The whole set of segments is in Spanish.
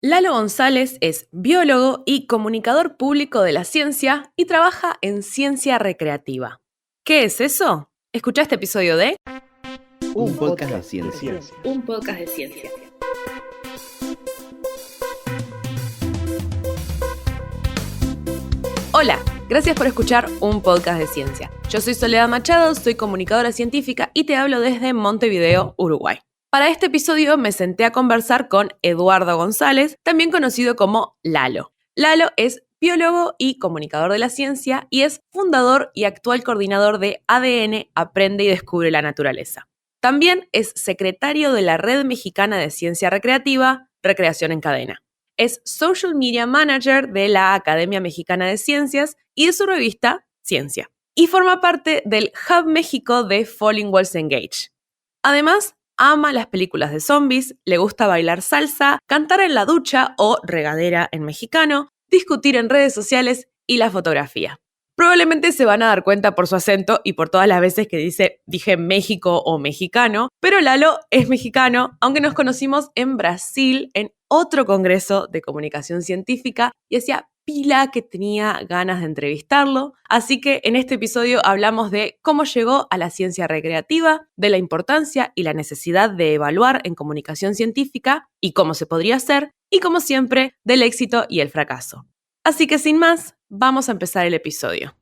Lalo González es biólogo y comunicador público de la ciencia y trabaja en ciencia recreativa. ¿Qué es eso? Escucha este episodio de Un podcast de ciencia. Un podcast de ciencia. Hola, gracias por escuchar un podcast de ciencia. Yo soy Soledad Machado, soy comunicadora científica y te hablo desde Montevideo, Uruguay. Para este episodio me senté a conversar con Eduardo González, también conocido como Lalo. Lalo es biólogo y comunicador de la ciencia y es fundador y actual coordinador de ADN Aprende y Descubre la Naturaleza. También es secretario de la Red Mexicana de Ciencia Recreativa, Recreación en Cadena. Es Social Media Manager de la Academia Mexicana de Ciencias y de su revista Ciencia. Y forma parte del Hub México de Falling Walls Engage. Además, ama las películas de zombies, le gusta bailar salsa, cantar en la ducha o regadera en mexicano, discutir en redes sociales y la fotografía. Probablemente se van a dar cuenta por su acento y por todas las veces que dije México o mexicano, pero Lalo es mexicano, aunque nos conocimos en Brasil en otro congreso de comunicación científica y hacía pila que tenía ganas de entrevistarlo. Así que en este episodio hablamos de cómo llegó a la ciencia recreativa, de la importancia y la necesidad de evaluar en comunicación científica y cómo se podría hacer, y como siempre, del éxito y el fracaso. Así que sin más, vamos a empezar el episodio.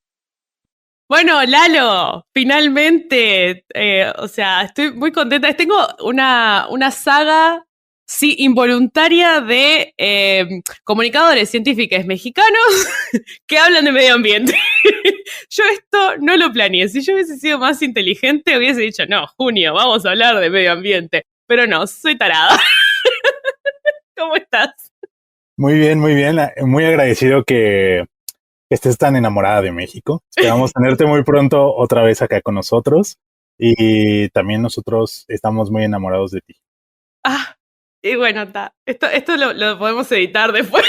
Bueno, Lalo, finalmente, estoy muy contenta. Tengo una saga, sí, involuntaria de comunicadores científicos mexicanos que hablan de medio ambiente. Yo esto no lo planeé. Si yo hubiese sido más inteligente, hubiese dicho, no, Junio, vamos a hablar de medio ambiente. Pero no, soy tarada. ¿Cómo estás? Muy bien, muy bien. Muy agradecido que estés tan enamorada de México. Esperamos tenerte muy pronto otra vez acá con nosotros. Y también nosotros estamos muy enamorados de ti. Y bueno, esto lo podemos editar después.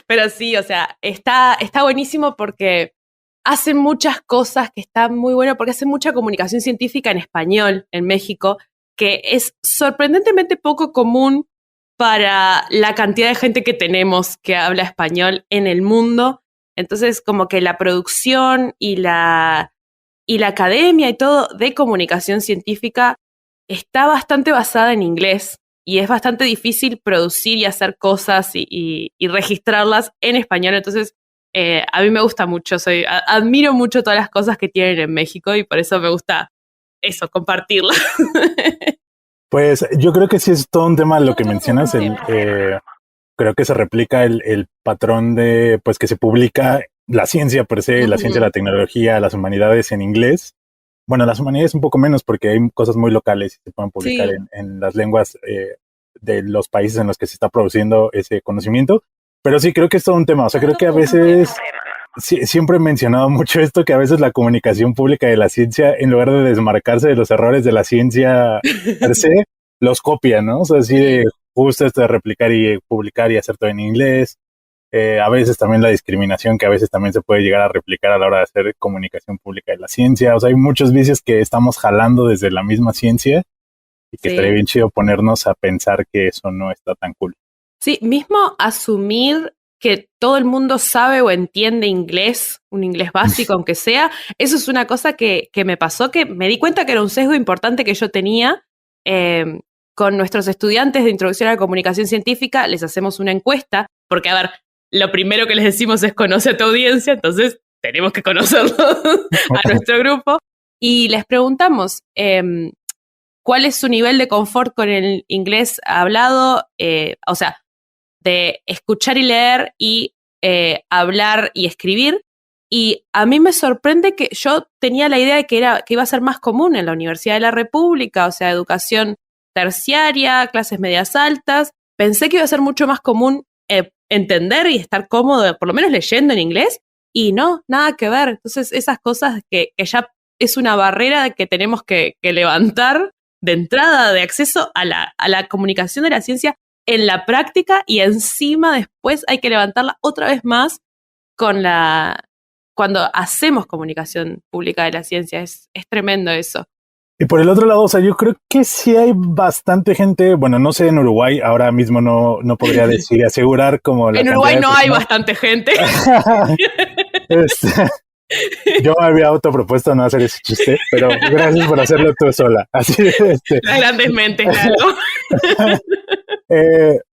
Pero sí, está buenísimo porque hacen muchas cosas que están muy buenas, porque hacen mucha comunicación científica en español en México, que es sorprendentemente poco común para la cantidad de gente que tenemos que habla español en el mundo. Entonces, como que la producción y la academia y todo de comunicación científica está bastante basada en inglés y es bastante difícil producir y hacer cosas y registrarlas en español. Entonces, a mí me gusta mucho, admiro mucho todas las cosas que tienen en México y por eso me gusta eso, compartirlas. Pues yo creo que sí es todo un tema lo que mencionas. Creo que se replica el patrón de pues que se publica la ciencia per se, la ciencia, la tecnología, las humanidades en inglés. Bueno, las humanidades un poco menos porque hay cosas muy locales y se pueden publicar en las lenguas de los países en los que se está produciendo ese conocimiento. Pero sí, creo que es todo un tema. O sea, creo que a veces, siempre he mencionado mucho esto, que a veces la comunicación pública de la ciencia, en lugar de desmarcarse de los errores de la ciencia per se, los copia, ¿no? O sea, así de justo esto de replicar y publicar y hacer todo en inglés. A veces también la discriminación que a veces también se puede llegar a replicar a la hora de hacer comunicación pública de la ciencia. O sea, hay muchos vicios que estamos jalando desde la misma ciencia y que estaría bien chido ponernos a pensar que eso no está tan cool. Sí, mismo asumir que todo el mundo sabe o entiende inglés, un inglés básico aunque sea, eso es una cosa que me pasó, que me di cuenta que era un sesgo importante que yo tenía. Con nuestros estudiantes de Introducción a la Comunicación Científica les hacemos una encuesta, porque a ver, lo primero que les decimos es conoce a tu audiencia, entonces tenemos que conocerlo a nuestro grupo, y les preguntamos cuál es su nivel de confort con el inglés hablado, de escuchar y leer y hablar y escribir. Y a mí me sorprende que yo tenía la idea de que iba a ser más común en la Universidad de la República, o sea, educación terciaria, clases medias altas. Pensé que iba a ser mucho más común entender y estar cómodo, por lo menos leyendo en inglés, y no, nada que ver. Entonces, esas cosas que ya es una barrera que tenemos que levantar de entrada, de acceso a la comunicación de la ciencia en la práctica, y encima después hay que levantarla otra vez más cuando hacemos comunicación pública de la ciencia. Es tremendo eso. Y por el otro lado, o sea, yo creo que sí hay bastante gente, bueno, no sé en Uruguay, ahora mismo no podría decir y asegurar como la En cantidad Uruguay de no hay personas. bastante gente. Este, yo me había autopropuesto no hacer ese chiste, pero gracias por hacerlo tú sola. Así, Las grandes mentes, Lalo.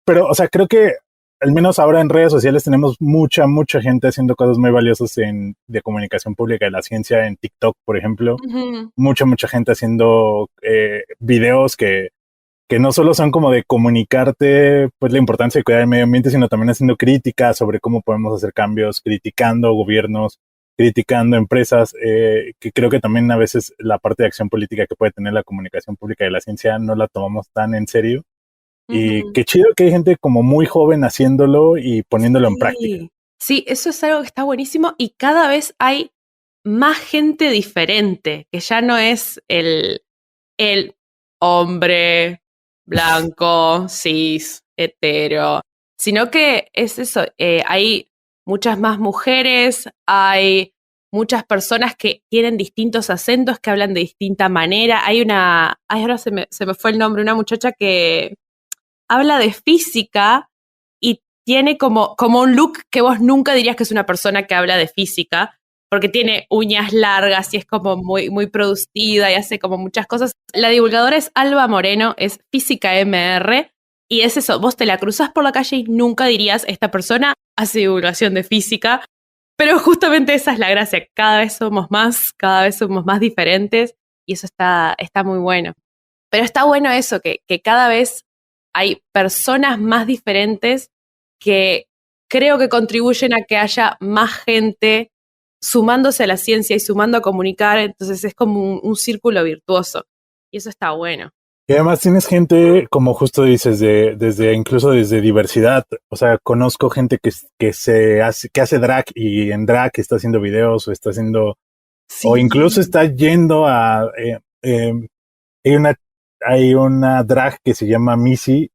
pero, o sea, creo que al menos ahora en redes sociales tenemos mucha gente haciendo cosas muy valiosas de comunicación pública de la ciencia en TikTok, por ejemplo. Ujú. Mucha gente haciendo videos que no solo son como de comunicarte pues la importancia de cuidar el medio ambiente, sino también haciendo críticas sobre cómo podemos hacer cambios, criticando gobiernos, criticando empresas, que creo que también a veces la parte de acción política que puede tener la comunicación pública de la ciencia no la tomamos tan en serio. Y Ujú. qué chido que hay gente como muy joven haciéndolo y poniéndolo en práctica. Sí. Sí, eso es algo que está buenísimo y cada vez hay más gente diferente, que ya no es el hombre blanco, cis, hetero, sino que es eso, hay muchas más mujeres, hay muchas personas que tienen distintos acentos, que hablan de distinta manera. Ay, ahora se me fue el nombre, una muchacha que habla de física y tiene como un look que vos nunca dirías que es una persona que habla de física, porque tiene uñas largas y es como muy producida y hace como muchas cosas. La divulgadora es Alba Moreno, es Física MR, y es eso, vos te la cruzás por la calle y nunca dirías, esta persona hace divulgación de física, pero justamente esa es la gracia, cada vez somos más diferentes, y eso está muy bueno. Pero está bueno eso, que cada vez hay personas más diferentes que creo que contribuyen a que haya más gente sumándose a la ciencia y sumando a comunicar, entonces es como un círculo virtuoso. Y eso está bueno. Y además tienes gente, como justo dices, incluso desde diversidad. O sea, conozco gente que hace drag y en drag está haciendo videos o está haciendo, o incluso Sí. está yendo hay una, hay una drag que se llama Missy,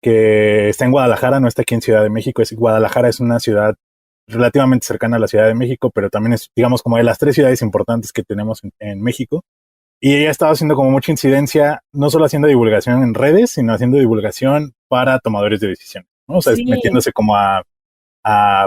que está en Guadalajara, no está aquí en Ciudad de México. Guadalajara es una ciudad relativamente cercana a la Ciudad de México, pero también es, digamos, como de las 3 ciudades importantes que tenemos en México. Y ella estaba haciendo como mucha incidencia, no solo haciendo divulgación en redes, sino haciendo divulgación para tomadores de decisión, ¿no? O sea, Sí, metiéndose como a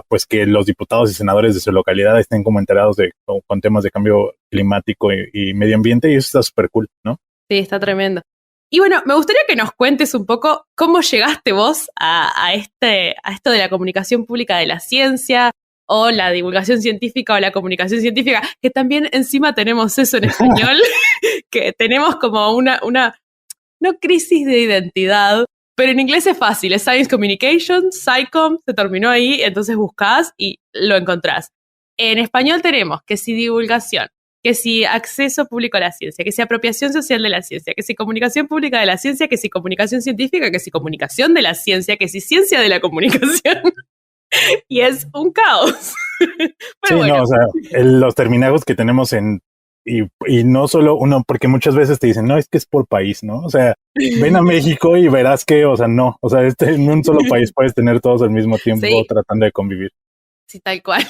pues que los diputados y senadores de su localidad estén como enterados con temas de cambio climático y medio ambiente, y eso está súper cool, ¿no? sí, está tremendo. Y bueno, me gustaría que nos cuentes un poco cómo llegaste vos a esto de la comunicación pública de la ciencia o la divulgación científica o la comunicación científica, que también encima tenemos eso en español, que tenemos como no crisis de identidad, pero en inglés es fácil, es Science Communication, SciComm, se terminó ahí, entonces buscás y lo encontrás. En español tenemos que si divulgación, que si acceso público a la ciencia, que si apropiación social de la ciencia, que si comunicación pública de la ciencia, que si comunicación científica, que si comunicación de la ciencia, que si ciencia de la comunicación. Y es un caos. Pero Sí, bueno. no, o sea, los terminajos que tenemos y no solo uno, porque muchas veces te dicen, no, es que es por país, ¿no? O sea, ven a México y verás que, o sea, no, o sea, en un solo país puedes tener todos al mismo tiempo Sí, tratando de convivir. sí, tal cual.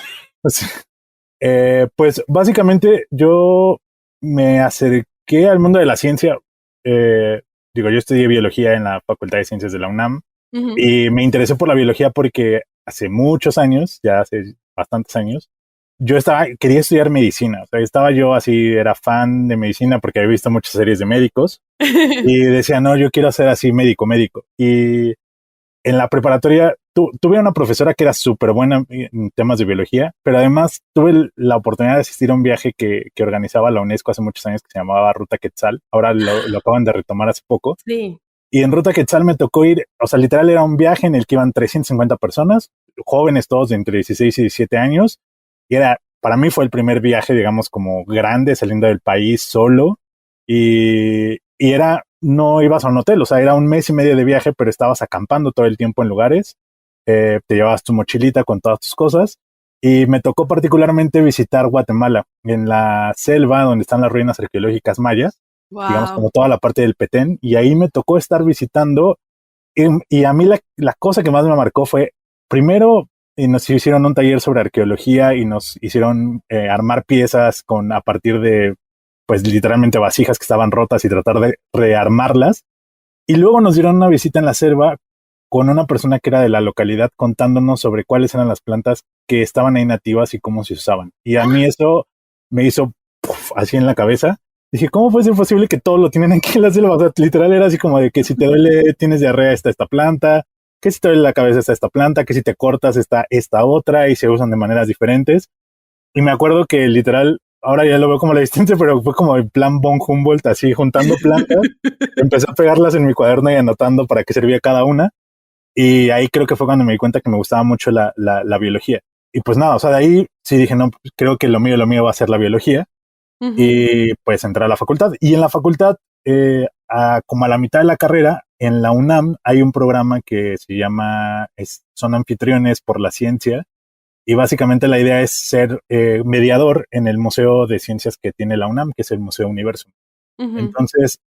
Pues básicamente yo me acerqué al mundo de la ciencia. Digo, yo estudié biología en la Facultad de Ciencias de la UNAM Ujú. y me interesé por la biología porque hace muchos años, ya hace bastantes años, quería estudiar medicina. O sea, estaba yo así, era fan de medicina porque había visto muchas series de médicos y decía, no, yo quiero ser así médico. Y en la preparatoria tuve una profesora que era súper buena en temas de biología, pero además tuve la oportunidad de asistir a un viaje que organizaba la UNESCO hace muchos años que se llamaba Ruta Quetzal. Ahora lo acaban de retomar hace poco. Sí. Y en Ruta Quetzal me tocó ir, o sea, literal era un viaje en el que iban 350 personas, jóvenes todos de entre 16 y 17 años. Y para mí fue el primer viaje, digamos, como grande, saliendo del país solo. No ibas a un hotel, o sea, era un mes y medio de viaje, pero estabas acampando todo el tiempo en lugares. Te llevabas tu mochilita con todas tus cosas. Y me tocó particularmente visitar Guatemala, en la selva donde están las ruinas arqueológicas mayas, digamos Wow. como toda la parte del Petén, y ahí me tocó estar visitando y a mí la cosa que más me marcó fue, primero, nos hicieron un taller sobre arqueología y nos hicieron armar piezas a partir pues literalmente vasijas que estaban rotas y tratar de rearmarlas. Y luego nos dieron una visita en la selva con una persona que era de la localidad contándonos sobre cuáles eran las plantas que estaban ahí nativas y cómo se usaban. Y a mí eso me hizo así en la cabeza. Dije, ¿cómo puede ser posible que todo lo tienen aquí en la selva? O sea, literal era así como de que si te duele, tienes diarrea, está esta planta, que si te duele la cabeza está esta planta, que si te cortas está esta otra y se usan de maneras diferentes. Y me acuerdo que literal, ahora ya lo veo como la distancia, pero fue como el plan von Humboldt, así juntando plantas. Empecé a pegarlas en mi cuaderno y anotando para qué servía cada una. Y ahí creo que fue cuando me di cuenta que me gustaba mucho la biología. Y pues nada, o sea, de ahí sí dije, no, creo que lo mío va a ser la biología. Y pues entré a la facultad. Y en la facultad, como a la mitad de la carrera, en la UNAM hay un programa que se llama, son anfitriones por la ciencia. Y básicamente la idea es ser mediador en el Museo de Ciencias que tiene la UNAM, que es el Museo Universum. Entonces,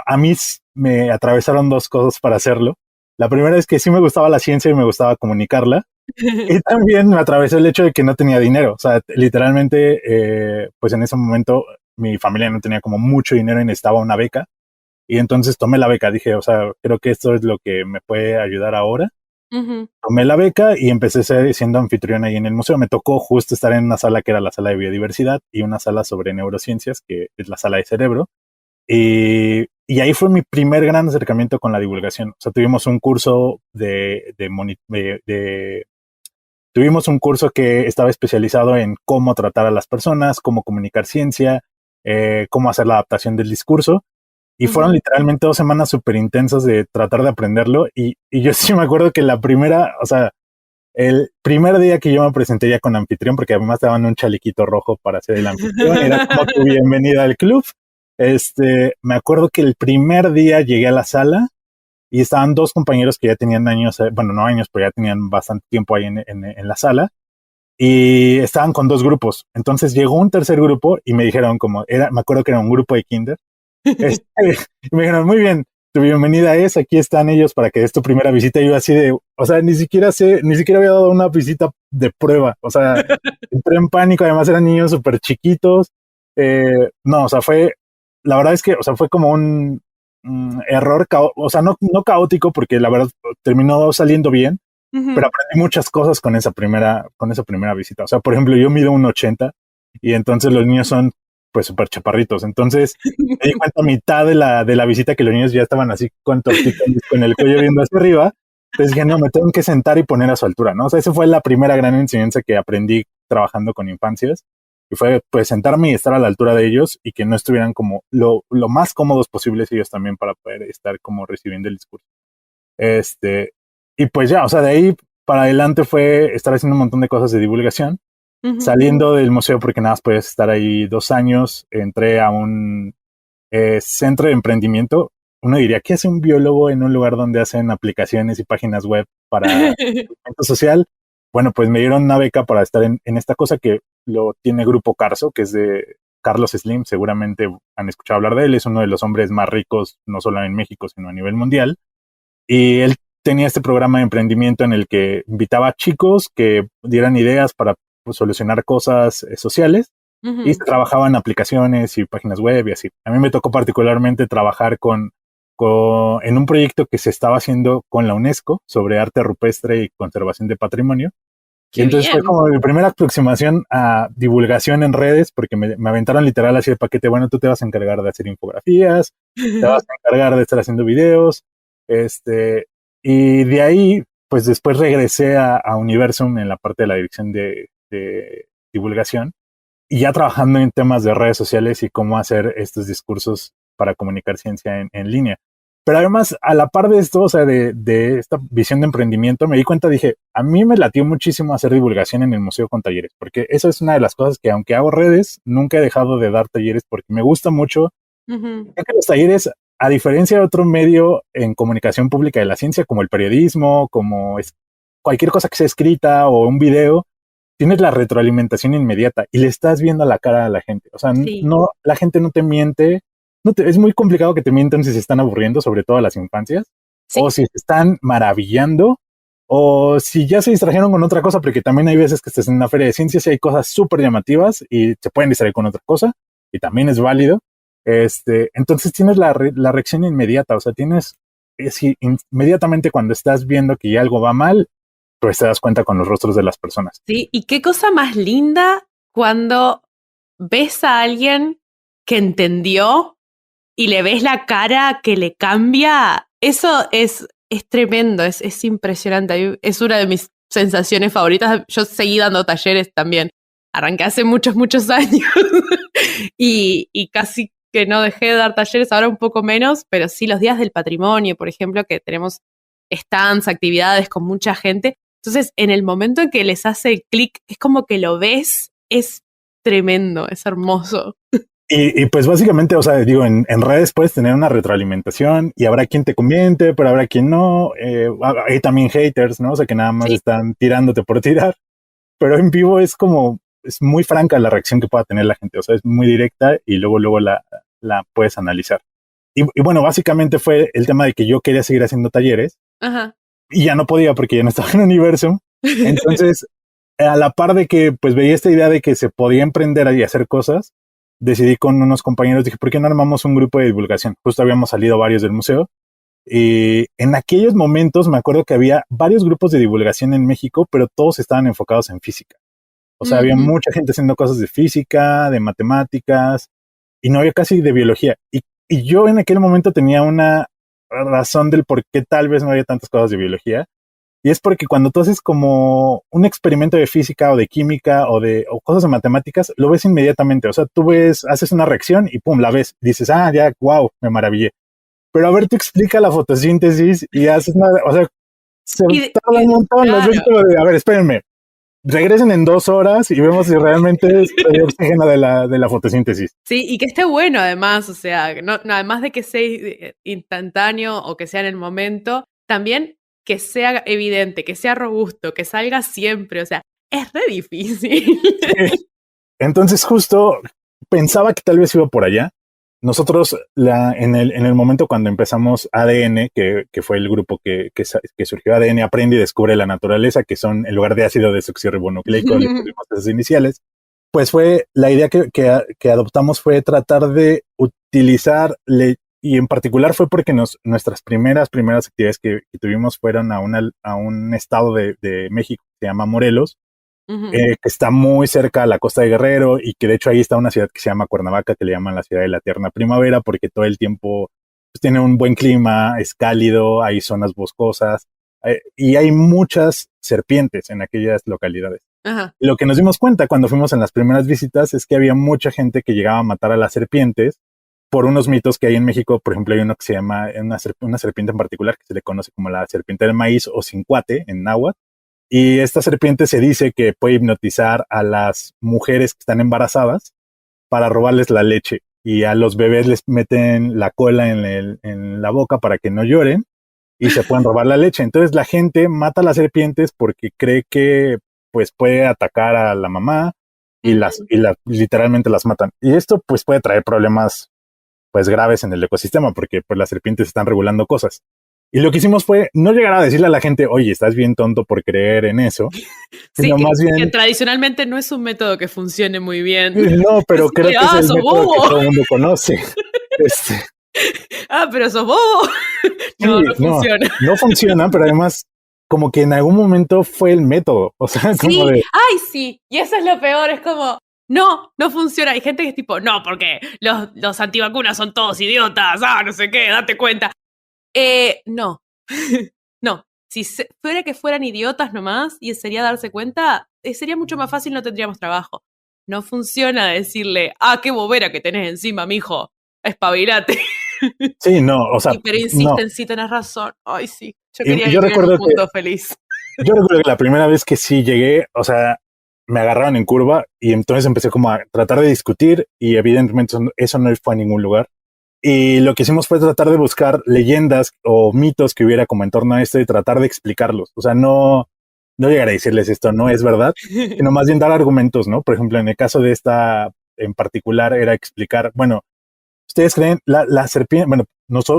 a mí me atravesaron dos cosas para hacerlo. La primera es que sí me gustaba la ciencia y me gustaba comunicarla. Y también me atravesó el hecho de que no tenía dinero. O sea, literalmente, pues en ese momento mi familia no tenía como mucho dinero y necesitaba una beca. Y entonces tomé la beca. Dije, o sea, creo que esto es lo que me puede ayudar ahora. Tomé la beca y empecé siendo anfitrión ahí en el museo. Me tocó justo estar en una sala que era la sala de biodiversidad y una sala sobre neurociencias, que es la sala de cerebro. Y ahí fue mi primer gran acercamiento con la divulgación. O sea, tuvimos un curso tuvimos un curso que estaba especializado en cómo tratar a las personas, cómo comunicar ciencia, cómo hacer la adaptación del discurso. Y fueron literalmente 2 semanas súper intensas de tratar de aprenderlo. Y yo sí me acuerdo que el primer día que yo me presenté ya con anfitrión, porque además te daban un chalequito rojo para ser el anfitrión, era como tu bienvenida al club. Me acuerdo que el primer día llegué a la sala y estaban 2 compañeros que ya tenían años, bueno, no años, pero ya tenían bastante tiempo ahí en la sala. Y estaban con 2 grupos. Entonces llegó un tercer grupo y me dijeron me acuerdo que era un grupo de kinder. Y me dijeron, muy bien, tu bienvenida aquí están ellos para que des tu primera visita. Y yo así o sea, ni siquiera había dado una visita de prueba. O sea, entré en pánico, además eran niños súper chiquitos. No, o sea, la verdad es que, o sea, fue como un error, o sea, no caótico, porque la verdad terminó saliendo bien, pero aprendí muchas cosas con esa primera visita. O sea, por ejemplo, yo mido 1.80 y entonces los niños son pues súper chaparritos. Entonces me di cuenta a mitad de la visita que los niños ya estaban así con tortitas con el cuello viendo hacia arriba. Entonces dije, no, me tengo que sentar y poner a su altura, ¿no? O sea, esa fue la primera gran enseñanza que aprendí trabajando con infancias. Y fue pues sentarme y estar a la altura de ellos y que no estuvieran como lo más cómodos posibles ellos también para poder estar como recibiendo el discurso. Y pues ya, o sea, de ahí para adelante fue estar haciendo un montón de cosas de divulgación. Saliendo del museo, porque nada más puedes estar ahí 2 años, entré a un centro de emprendimiento. Uno diría, ¿qué hace un biólogo en un lugar donde hacen aplicaciones y páginas web para emprendimiento social? Bueno, pues me dieron una beca para estar en esta cosa que lo tiene Grupo Carso, que es de Carlos Slim. Seguramente han escuchado hablar de él. Es uno de los hombres más ricos, no solo en México, sino a nivel mundial. Y él tenía este programa de emprendimiento en el que invitaba a chicos que dieran ideas para solucionar cosas sociales y se trabajaban aplicaciones y páginas web y así. A mí me tocó particularmente trabajar en un proyecto que se estaba haciendo con la UNESCO sobre arte rupestre y conservación de patrimonio. Y entonces fue como mi primera aproximación a divulgación en redes, porque me aventaron literal así el paquete. Bueno, tú te vas a encargar de hacer infografías, te vas a encargar de estar haciendo videos, y de ahí pues después regresé a Universum en la parte de la dirección de divulgación y ya trabajando en temas de redes sociales y cómo hacer estos discursos para comunicar ciencia en línea. Pero además, a la par de esto, o sea, de esta visión de emprendimiento, me di cuenta, dije, a mí me latió muchísimo hacer divulgación en el museo con talleres, porque eso es una de las cosas que, aunque hago redes, nunca he dejado de dar talleres porque me gusta mucho. Creo que los talleres, a diferencia de otro medio en comunicación pública de la ciencia, como el periodismo, como cualquier cosa que sea escrita o un video, tienes la retroalimentación inmediata y le estás viendo la cara a la gente. O sea, no, la gente no te miente. Es muy complicado que te mientan si se están aburriendo, sobre todo a las infancias, o si se están maravillando, o si ya se distrajeron con otra cosa, porque también hay veces que estás en una feria de ciencias y hay cosas súper llamativas y se pueden distraer con otra cosa, y también es válido. Entonces tienes la reacción inmediata, o sea, inmediatamente cuando estás viendo que ya algo va mal, pues te das cuenta con los rostros de las personas. Sí, y qué cosa más linda cuando ves a alguien que entendió y le ves la cara que le cambia. Eso es tremendo, es impresionante. Es una de mis sensaciones favoritas. Yo seguí dando talleres también. Arranqué hace muchos, muchos años y casi que no dejé de dar talleres, ahora un poco menos, pero sí los días del patrimonio, por ejemplo, que tenemos stands, actividades con mucha gente. Entonces, en el momento en que les hace clic, es como que lo ves, es tremendo, es hermoso. Y pues básicamente, o sea, digo, en redes puedes tener una retroalimentación y habrá quien te comente, pero habrá quien no. Hay también haters, ¿no? O sea, que nada más están tirándote por tirar. Pero en vivo es muy franca la reacción que pueda tener la gente. O sea, es muy directa y luego la puedes analizar. Y bueno, básicamente fue el tema de que yo quería seguir haciendo talleres. Ajá. Y ya no podía porque ya no estaba en Universum. Entonces, a la par de que pues veía esta idea de que se podía emprender y hacer cosas, decidí con unos compañeros, dije, ¿por qué no armamos un grupo de divulgación? Justo habíamos salido varios del museo. Y en aquellos momentos me acuerdo que había varios grupos de divulgación en México, pero todos estaban enfocados en física. O sea, había mucha gente haciendo cosas de física, de matemáticas, y no había casi de biología. Y yo en aquel momento tenía una razón del por qué tal vez no había tantas cosas de biología. Y es porque cuando tú haces como un experimento de física o de química o cosas de matemáticas, lo ves inmediatamente. O sea, tú haces una reacción y pum, la ves. Dices, ya, wow, me maravillé. Pero a ver, tú explica la fotosíntesis y haces nada. O sea, se tarda un montón. Claro. Los ves como de, a ver, espérenme. Regresen en 2 horas y vemos si realmente es el oxígeno de la fotosíntesis. Sí, y que esté bueno además, o sea, no, además de que sea instantáneo o que sea en el momento, también que sea evidente, que sea robusto, que salga siempre, o sea, es re difícil. Sí. Entonces justo pensaba que tal vez iba por allá. Nosotros en el momento cuando empezamos ADN, que fue el grupo que surgió, ADN Aprende y Descubre la Naturaleza, que son en lugar de ácido desoxirribonucleico, le pusimos esas iniciales, pues fue la idea que adoptamos fue tratar de utilizar, y en particular fue porque nuestras primeras actividades que tuvimos fueron a un estado de México que se llama Morelos, que está muy cerca a la costa de Guerrero y que de hecho ahí está una ciudad que se llama Cuernavaca, que le llaman la ciudad de la eterna primavera porque todo el tiempo pues, tiene un buen clima, es cálido, hay zonas boscosas y hay muchas serpientes en aquellas localidades. Ajá. Y lo que nos dimos cuenta cuando fuimos en las primeras visitas es que había mucha gente que llegaba a matar a las serpientes por unos mitos que hay en México. Por ejemplo, hay uno que se llama una serpiente en particular que se le conoce como la serpiente del maíz o cincuate en náhuatl. Y esta serpiente se dice que puede hipnotizar a las mujeres que están embarazadas para robarles la leche. Y a los bebés les meten la cola en la boca para que no lloren y se pueden robar la leche. Entonces la gente mata a las serpientes porque cree que pues puede atacar a la mamá y literalmente las matan. Y esto pues puede traer problemas pues graves en el ecosistema porque pues las serpientes están regulando cosas. Y lo que hicimos fue no llegar a decirle a la gente, oye, estás bien tonto por creer en eso. Sí, más bien, que tradicionalmente no es un método que funcione muy bien. No, pero creo que es el método bobo. Que todo el mundo conoce. Pero sos bobo. No funciona. No funciona, pero además como que en algún momento fue el método. O sea, como de... sí. Y eso es lo peor, es como... No funciona. Hay gente que es tipo, no, porque los antivacunas son todos idiotas. No sé qué, date cuenta. No. No. Si fuera que fueran idiotas nomás y sería darse cuenta, sería mucho más fácil, no tendríamos trabajo. No funciona decirle, qué bobera que tenés encima, mijo. Espabilate. Sí, no, o sea. Pero insisten, sí, tenés razón. Ay, sí. Yo quería vivir en un mundo feliz. Yo recuerdo que la primera vez que sí llegué, o sea, me agarraron en curva y entonces empecé como a tratar de discutir y evidentemente eso no fue a ningún lugar. Y lo que hicimos fue tratar de buscar leyendas o mitos que hubiera como en torno a esto y tratar de explicarlos. O sea, no llegar a decirles esto no es verdad, sino más bien dar argumentos, ¿no? Por ejemplo, en el caso de esta en particular era explicar, bueno, ustedes creen la serpiente, bueno,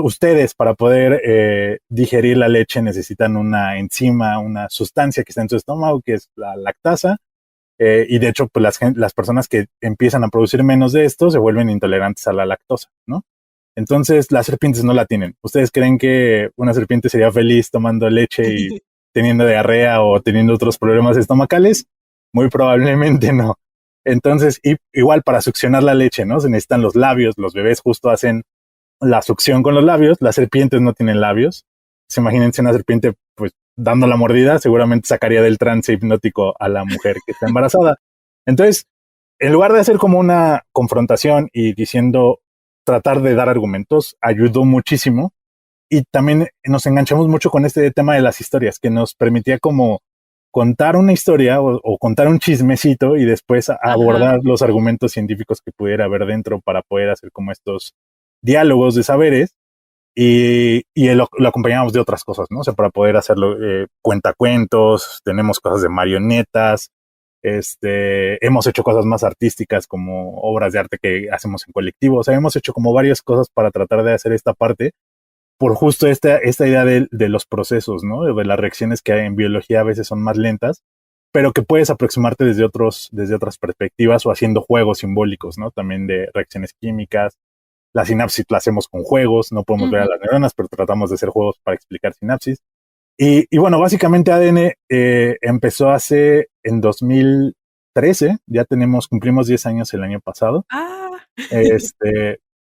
ustedes para poder digerir la leche necesitan una enzima, una sustancia que está en su estómago, que es la lactasa. Y de hecho, pues las personas que empiezan a producir menos de esto se vuelven intolerantes a la lactosa, ¿no? Entonces, las serpientes no la tienen. ¿Ustedes creen que una serpiente sería feliz tomando leche y teniendo diarrea o teniendo otros problemas estomacales? Muy probablemente no. Entonces, igual para succionar la leche, ¿no? Se necesitan los labios. Los bebés justo hacen la succión con los labios. Las serpientes no tienen labios. Se imagínense una serpiente, pues, dando la mordida, seguramente sacaría del trance hipnótico a la mujer que está embarazada. Entonces, en lugar de hacer como una confrontación y diciendo, tratar de dar argumentos, ayudó muchísimo. Y también nos enganchamos mucho con este tema de las historias, que nos permitía como contar una historia o contar un chismecito y después abordar los argumentos científicos que pudiera haber dentro para poder hacer como estos diálogos de saberes. Y lo acompañamos de otras cosas, ¿no? O sea, para poder hacerlo, cuentacuentos, tenemos cosas de marionetas, hemos hecho cosas más artísticas como obras de arte que hacemos en colectivo. O sea, hemos hecho como varias cosas para tratar de hacer esta parte por justo esta idea de los procesos, ¿no? De las reacciones que hay en biología a veces son más lentas, pero que puedes aproximarte desde otras perspectivas o haciendo juegos simbólicos, ¿no? También de reacciones químicas. La sinapsis la hacemos con juegos, no podemos ver a las neuronas, pero tratamos de hacer juegos para explicar sinapsis. Y bueno, básicamente ADN empezó en 2013, ya cumplimos 10 años el año pasado.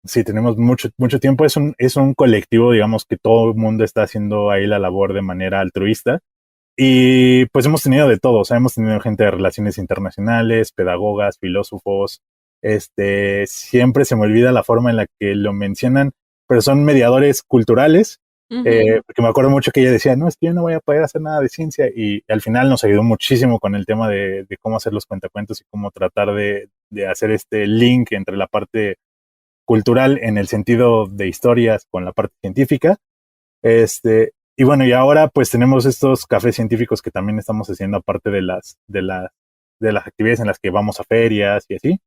Sí, tenemos mucho tiempo. Es un colectivo, digamos, que todo el mundo está haciendo ahí la labor de manera altruista. Y pues hemos tenido de todo, o sea, hemos tenido gente de relaciones internacionales, pedagogas, filósofos. Siempre se me olvida la forma en la que lo mencionan, pero son mediadores culturales. Porque me acuerdo mucho que ella decía, no, es que yo no voy a poder hacer nada de ciencia, y al final nos ayudó muchísimo con el tema de cómo hacer los cuentacuentos y cómo tratar de hacer este link entre la parte cultural en el sentido de historias con la parte científica. Y bueno, y ahora pues tenemos estos cafés científicos que también estamos haciendo aparte de las actividades en las que vamos a ferias y así.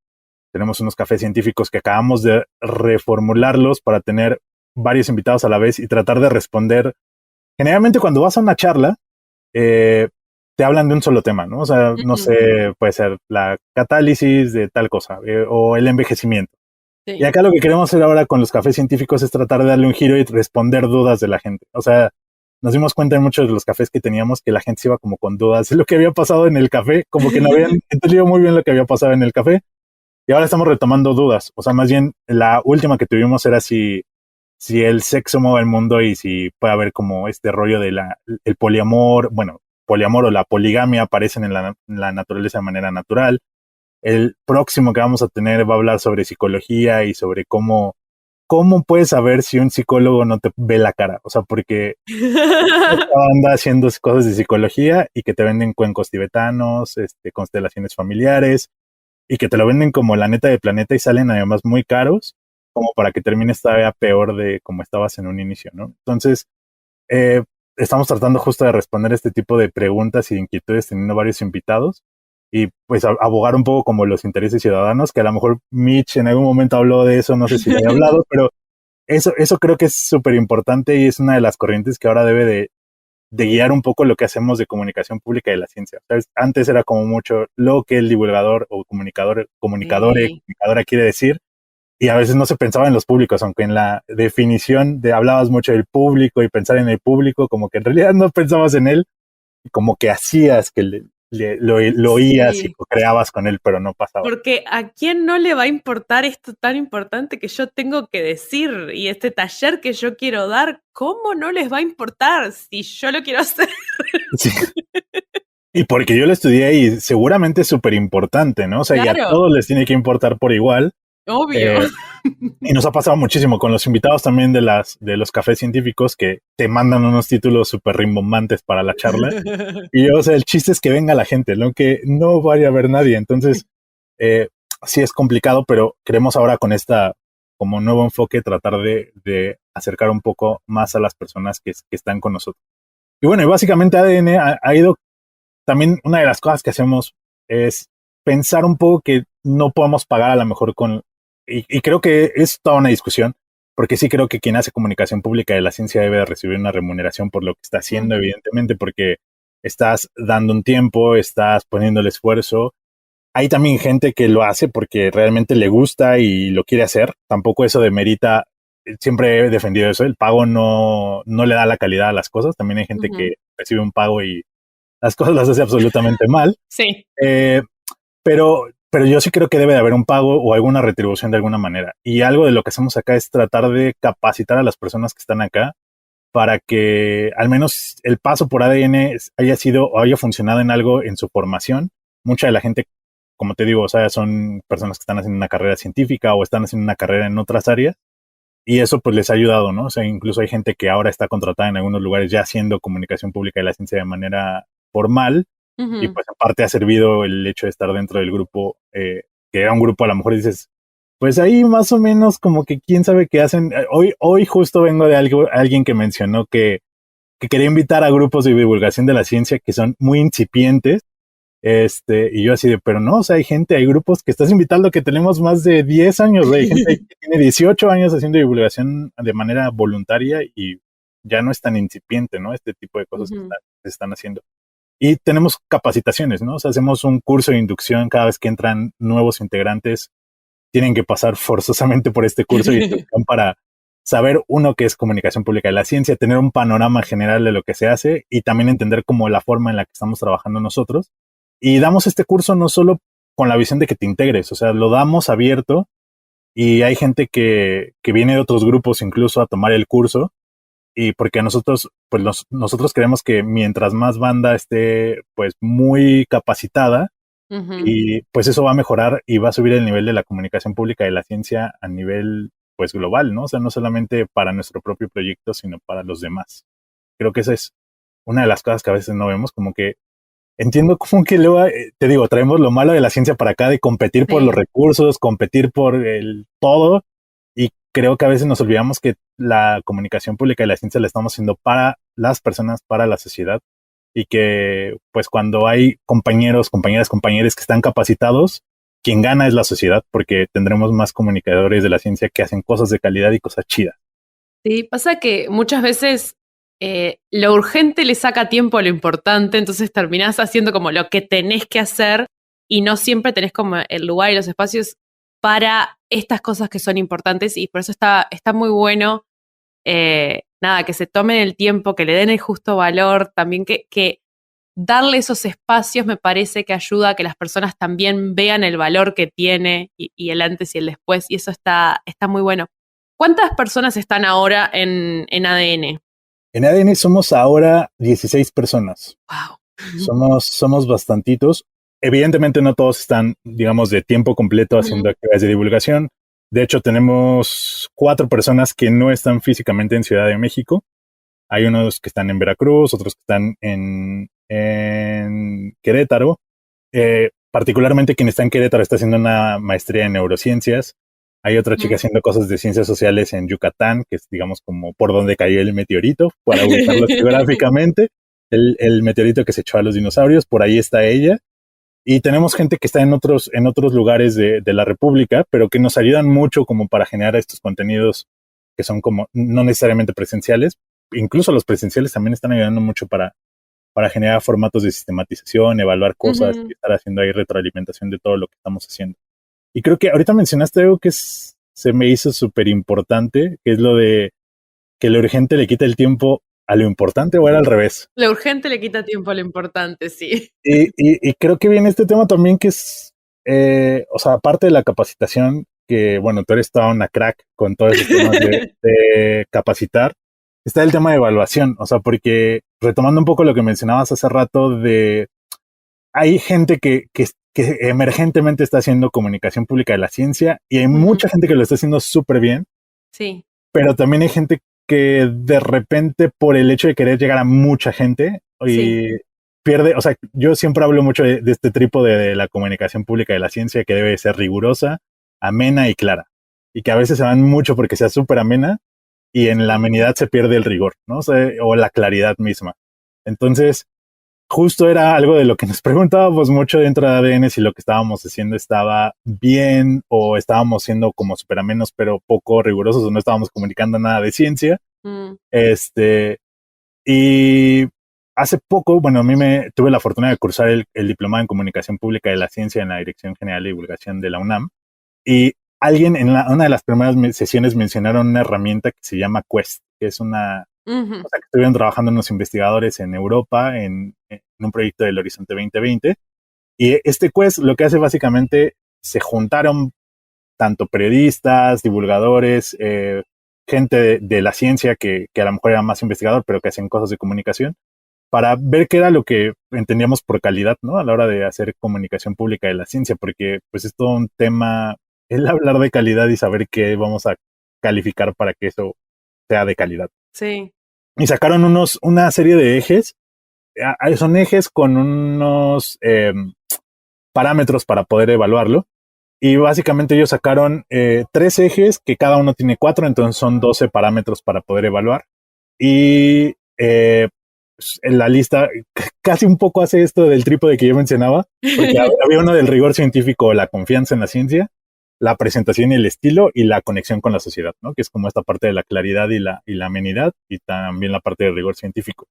Tenemos unos cafés científicos que acabamos de reformularlos para tener varios invitados a la vez y tratar de responder. Generalmente cuando vas a una charla, te hablan de un solo tema, ¿no? O sea, no sé, puede ser la catálisis de tal cosa, o el envejecimiento. Sí. Y acá lo que queremos hacer ahora con los cafés científicos es tratar de darle un giro y responder dudas de la gente. O sea, nos dimos cuenta en muchos de los cafés que teníamos que la gente se iba como con dudas de lo que había pasado en el café, como que no habían entendido muy bien lo que había pasado en el café. Y ahora estamos retomando dudas. O sea, más bien la última que tuvimos era si el sexo mueve el mundo y si puede haber como este rollo de el poliamor. Bueno, poliamor o la poligamia aparecen en la naturaleza de manera natural. El próximo que vamos a tener va a hablar sobre psicología y sobre cómo puedes saber si un psicólogo no te ve la cara. O sea, porque anda haciendo cosas de psicología y que te venden cuencos tibetanos, constelaciones familiares, y que te lo venden como la neta de planeta y salen además muy caros, como para que termines todavía peor de como estabas en un inicio, ¿no? Entonces, estamos tratando justo de responder este tipo de preguntas y inquietudes teniendo varios invitados y pues abogar un poco como los intereses ciudadanos, que a lo mejor Mitch en algún momento habló de eso, no sé si le he hablado, pero eso creo que es súper importante y es una de las corrientes que ahora debe de guiar un poco lo que hacemos de comunicación pública de la ciencia. ¿Sabes? Antes era como mucho lo que el divulgador o comunicadora quiere decir, y a veces no se pensaba en los públicos, aunque en la definición hablabas mucho del público y pensar en el público, como que en realidad no pensabas en él, y como que hacías que lo oías y creabas con él, pero no pasaba. Porque ¿a quién no le va a importar esto tan importante que yo tengo que decir? Y este taller que yo quiero dar, ¿cómo no les va a importar si yo lo quiero hacer? Sí. Y porque yo lo estudié y seguramente es súper importante, ¿no? O sea, claro. Y a todos les tiene que importar por igual. Obvio. Y nos ha pasado muchísimo con los invitados también de los cafés científicos que te mandan unos títulos súper rimbombantes para la charla. Y o sea, el chiste es que venga la gente, ¿no? Que no vaya a ver nadie. Entonces, sí es complicado, pero queremos ahora con esta como nuevo enfoque tratar de acercar un poco más a las personas que están con nosotros. Y bueno, y básicamente ADN ha ido, también una de las cosas que hacemos es pensar un poco que no podemos pagar a lo mejor y creo que es toda una discusión, porque sí creo que quien hace comunicación pública de la ciencia debe de recibir una remuneración por lo que está haciendo, evidentemente, porque estás dando un tiempo, estás poniendo el esfuerzo, Hay también gente que lo hace porque realmente le gusta y lo quiere hacer. Tampoco eso demerita. Siempre he defendido eso. El pago no le da la calidad a las cosas. También hay gente que recibe un pago y las cosas las hace absolutamente mal. Sí. Pero yo sí creo que debe de haber un pago o alguna retribución de alguna manera. Y algo de lo que hacemos acá es tratar de capacitar a las personas que están acá para que al menos el paso por ADN haya sido o haya funcionado en algo en su formación. Mucha de la gente, como te digo, o sea, son personas que están haciendo una carrera científica o están haciendo una carrera en otras áreas y eso pues les ha ayudado, ¿no? O sea, incluso hay gente que ahora está contratada en algunos lugares ya haciendo comunicación pública y la ciencia de manera formal y pues en parte ha servido el hecho de estar dentro del grupo, que era un grupo a lo mejor dices, pues ahí más o menos como que quién sabe qué hacen. Hoy justo vengo de alguien que mencionó que quería invitar a grupos de divulgación de la ciencia que son muy incipientes. Y yo así de, pero no, o sea, hay grupos que estás invitando que tenemos más de 10 años, hay gente que tiene 18 años haciendo divulgación de manera voluntaria y ya no es tan incipiente, ¿no? Este tipo de cosas que se están haciendo. Y tenemos capacitaciones, ¿no? O sea, hacemos un curso de inducción cada vez que entran nuevos integrantes, tienen que pasar forzosamente por este curso de inducción para saber, uno, qué es comunicación pública de la ciencia, tener un panorama general de lo que se hace y también entender como la forma en la que estamos trabajando nosotros. Y damos este curso no solo con la visión de que te integres, o sea, lo damos abierto y hay gente que viene de otros grupos incluso a tomar el curso y porque nosotros, pues nosotros creemos que mientras más banda esté pues muy capacitada y pues eso va a mejorar y va a subir el nivel de la comunicación pública de la ciencia a nivel pues global, ¿no? O sea, no solamente para nuestro propio proyecto, sino para los demás. Creo que esa es una de las cosas que a veces no vemos, como que entiendo como que luego, te digo, traemos lo malo de la ciencia para acá, de competir por los recursos, competir por el todo, y creo que a veces nos olvidamos que la comunicación pública de la ciencia la estamos haciendo para las personas, para la sociedad, y que pues cuando hay compañeros que están capacitados, quien gana es la sociedad, porque tendremos más comunicadores de la ciencia que hacen cosas de calidad y cosas chidas. Sí, pasa que muchas veces lo urgente le saca tiempo a lo importante, entonces terminás haciendo como lo que tenés que hacer y no siempre tenés como el lugar y los espacios para estas cosas que son importantes y por eso está muy bueno, nada, que se tomen el tiempo, que le den el justo valor, también que darle esos espacios me parece que ayuda a que las personas también vean el valor que tiene y el antes y el después y eso está muy bueno. ¿Cuántas personas están ahora en ADN? En ADN somos ahora 16 personas. Wow. Somos bastantitos. Evidentemente no todos están, digamos, de tiempo completo haciendo actividades de divulgación. De hecho, tenemos 4 personas que no están físicamente en Ciudad de México. Hay unos que están en Veracruz, otros que están en Querétaro. Particularmente quien está en Querétaro está haciendo una maestría en neurociencias. Hay otra chica haciendo cosas de ciencias sociales en Yucatán, que es, digamos, como por donde cayó el meteorito, para ubicarlo geográficamente. El meteorito que se echó a los dinosaurios, por ahí está ella. Y tenemos gente que está en otros lugares de la República, pero que nos ayudan mucho como para generar estos contenidos que son como no necesariamente presenciales. Incluso los presenciales también están ayudando mucho para generar formatos de sistematización, evaluar cosas y estar haciendo ahí retroalimentación de todo lo que estamos haciendo. Y creo que ahorita mencionaste algo que se me hizo súper importante, que es lo de que lo urgente le quita el tiempo a lo importante, o era al revés. Lo urgente le quita tiempo a lo importante, sí. Y creo que viene este tema también que es, o sea, aparte de la capacitación, que bueno, tú eres toda una crack con todos esos temas de capacitar, está el tema de evaluación, o sea, porque retomando un poco lo que mencionabas hace rato hay gente que emergentemente está haciendo comunicación pública de la ciencia y hay mucha gente que lo está haciendo súper bien. Sí. Pero también hay gente que de repente por el hecho de querer llegar a mucha gente y pierde, o sea, yo siempre hablo mucho de este trípode de la comunicación pública de la ciencia que debe ser rigurosa, amena y clara. Y que a veces se van mucho porque sea súper amena y en la amenidad se pierde el rigor, ¿no? O la claridad misma. Entonces, justo era algo de lo que nos preguntábamos mucho dentro de ADN, si lo que estábamos haciendo estaba bien o estábamos siendo como súper amenos pero poco rigurosos o no estábamos comunicando nada de ciencia. Y hace poco, bueno, tuve la fortuna de cursar el diplomado en comunicación pública de la ciencia en la Dirección General de Divulgación de la UNAM, y alguien en una de las primeras sesiones mencionaron una herramienta que se llama Quest, que es una cosa que estuvieron trabajando unos investigadores en Europa en un proyecto del Horizonte 2020. Y este Quest lo que hace básicamente, se juntaron tanto periodistas, divulgadores, gente de la ciencia que a lo mejor era más investigador, pero que hacían cosas de comunicación, para ver qué era lo que entendíamos por calidad, ¿no? A la hora de hacer comunicación pública de la ciencia, porque pues es todo un tema, el hablar de calidad y saber qué vamos a calificar para que eso sea de calidad. Sí. Y sacaron una serie de ejes, son ejes con unos parámetros para poder evaluarlo. Y básicamente ellos sacaron 3 ejes que cada uno tiene 4, entonces son 12 parámetros para poder evaluar. Y en la lista casi un poco hace esto del trípode que yo mencionaba, porque había uno del rigor científico, la confianza en la ciencia, la presentación y el estilo, y la conexión con la sociedad, ¿no? Que es como esta parte de la claridad y la amenidad, y también la parte del rigor científico.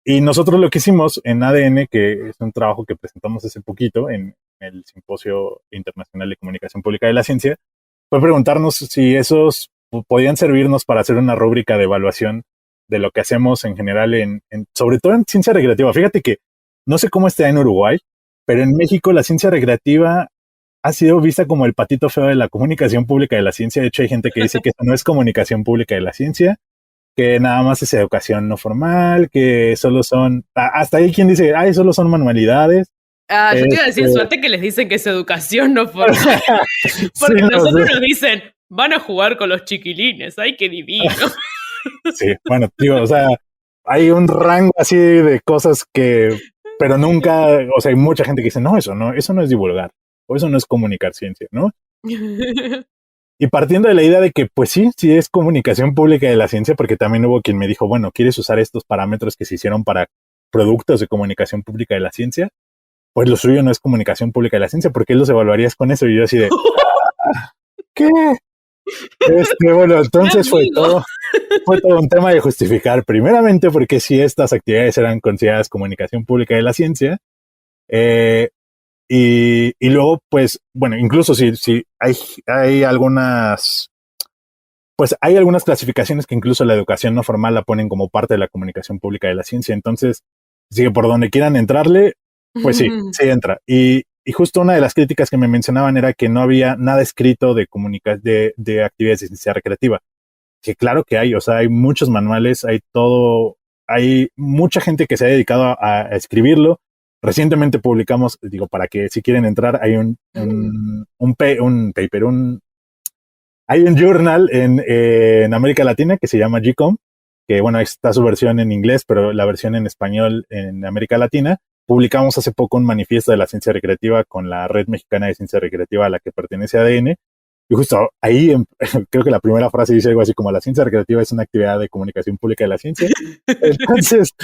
Y nosotros lo que hicimos en ADN, que es un trabajo que presentamos hace poquito en el Simposio Internacional de Comunicación Pública de la Ciencia, fue preguntarnos si esos podían servirnos para hacer una rúbrica de evaluación de lo que hacemos en general, sobre todo en ciencia recreativa. Fíjate que no sé cómo está en Uruguay, pero en México la ciencia recreativa ha sido vista como el patito feo de la comunicación pública de la ciencia. De hecho, hay gente que dice que eso no es comunicación pública de la ciencia, que nada más es educación no formal, que solo son, hasta hay quien dice, ay, solo son manualidades. Yo te iba a decir, suerte que les dicen que es educación no formal. Porque sí, nosotros nos dicen, van a jugar con los chiquilines, ay, qué divino. Sí, bueno, digo, o sea, hay un rango así de cosas que, pero nunca, o sea, hay mucha gente que dice, no, eso no es divulgar, o eso no es comunicar ciencia, ¿no? Y partiendo de la idea de que, pues sí es comunicación pública de la ciencia, porque también hubo quien me dijo, bueno, ¿quieres usar estos parámetros que se hicieron para productos de comunicación pública de la ciencia? Pues lo suyo no es comunicación pública de la ciencia, ¿por qué los evaluarías con eso? Y yo así de, ¿qué? Bueno, entonces fue todo un tema de justificar, primeramente, porque si estas actividades eran consideradas comunicación pública de la ciencia, y luego, pues, bueno, incluso si hay algunas, pues hay algunas clasificaciones que incluso la educación no formal la ponen como parte de la comunicación pública de la ciencia. Entonces, si por donde quieran entrarle, pues sí entra. Y justo una de las críticas que me mencionaban era que no había nada escrito de actividades de ciencia recreativa. Que claro que hay, o sea, hay muchos manuales, hay mucha gente que se ha dedicado a escribirlo. Recientemente publicamos, digo, para que si quieren entrar, hay un paper, hay un journal en América Latina que se llama GCOM, que bueno, está su versión en inglés, pero la versión en español en América Latina. Publicamos hace poco un manifiesto de la ciencia recreativa con la Red Mexicana de Ciencia Recreativa a la que pertenece ADN. Y justo ahí creo que la primera frase dice algo así como la ciencia recreativa es una actividad de comunicación pública de la ciencia. Entonces,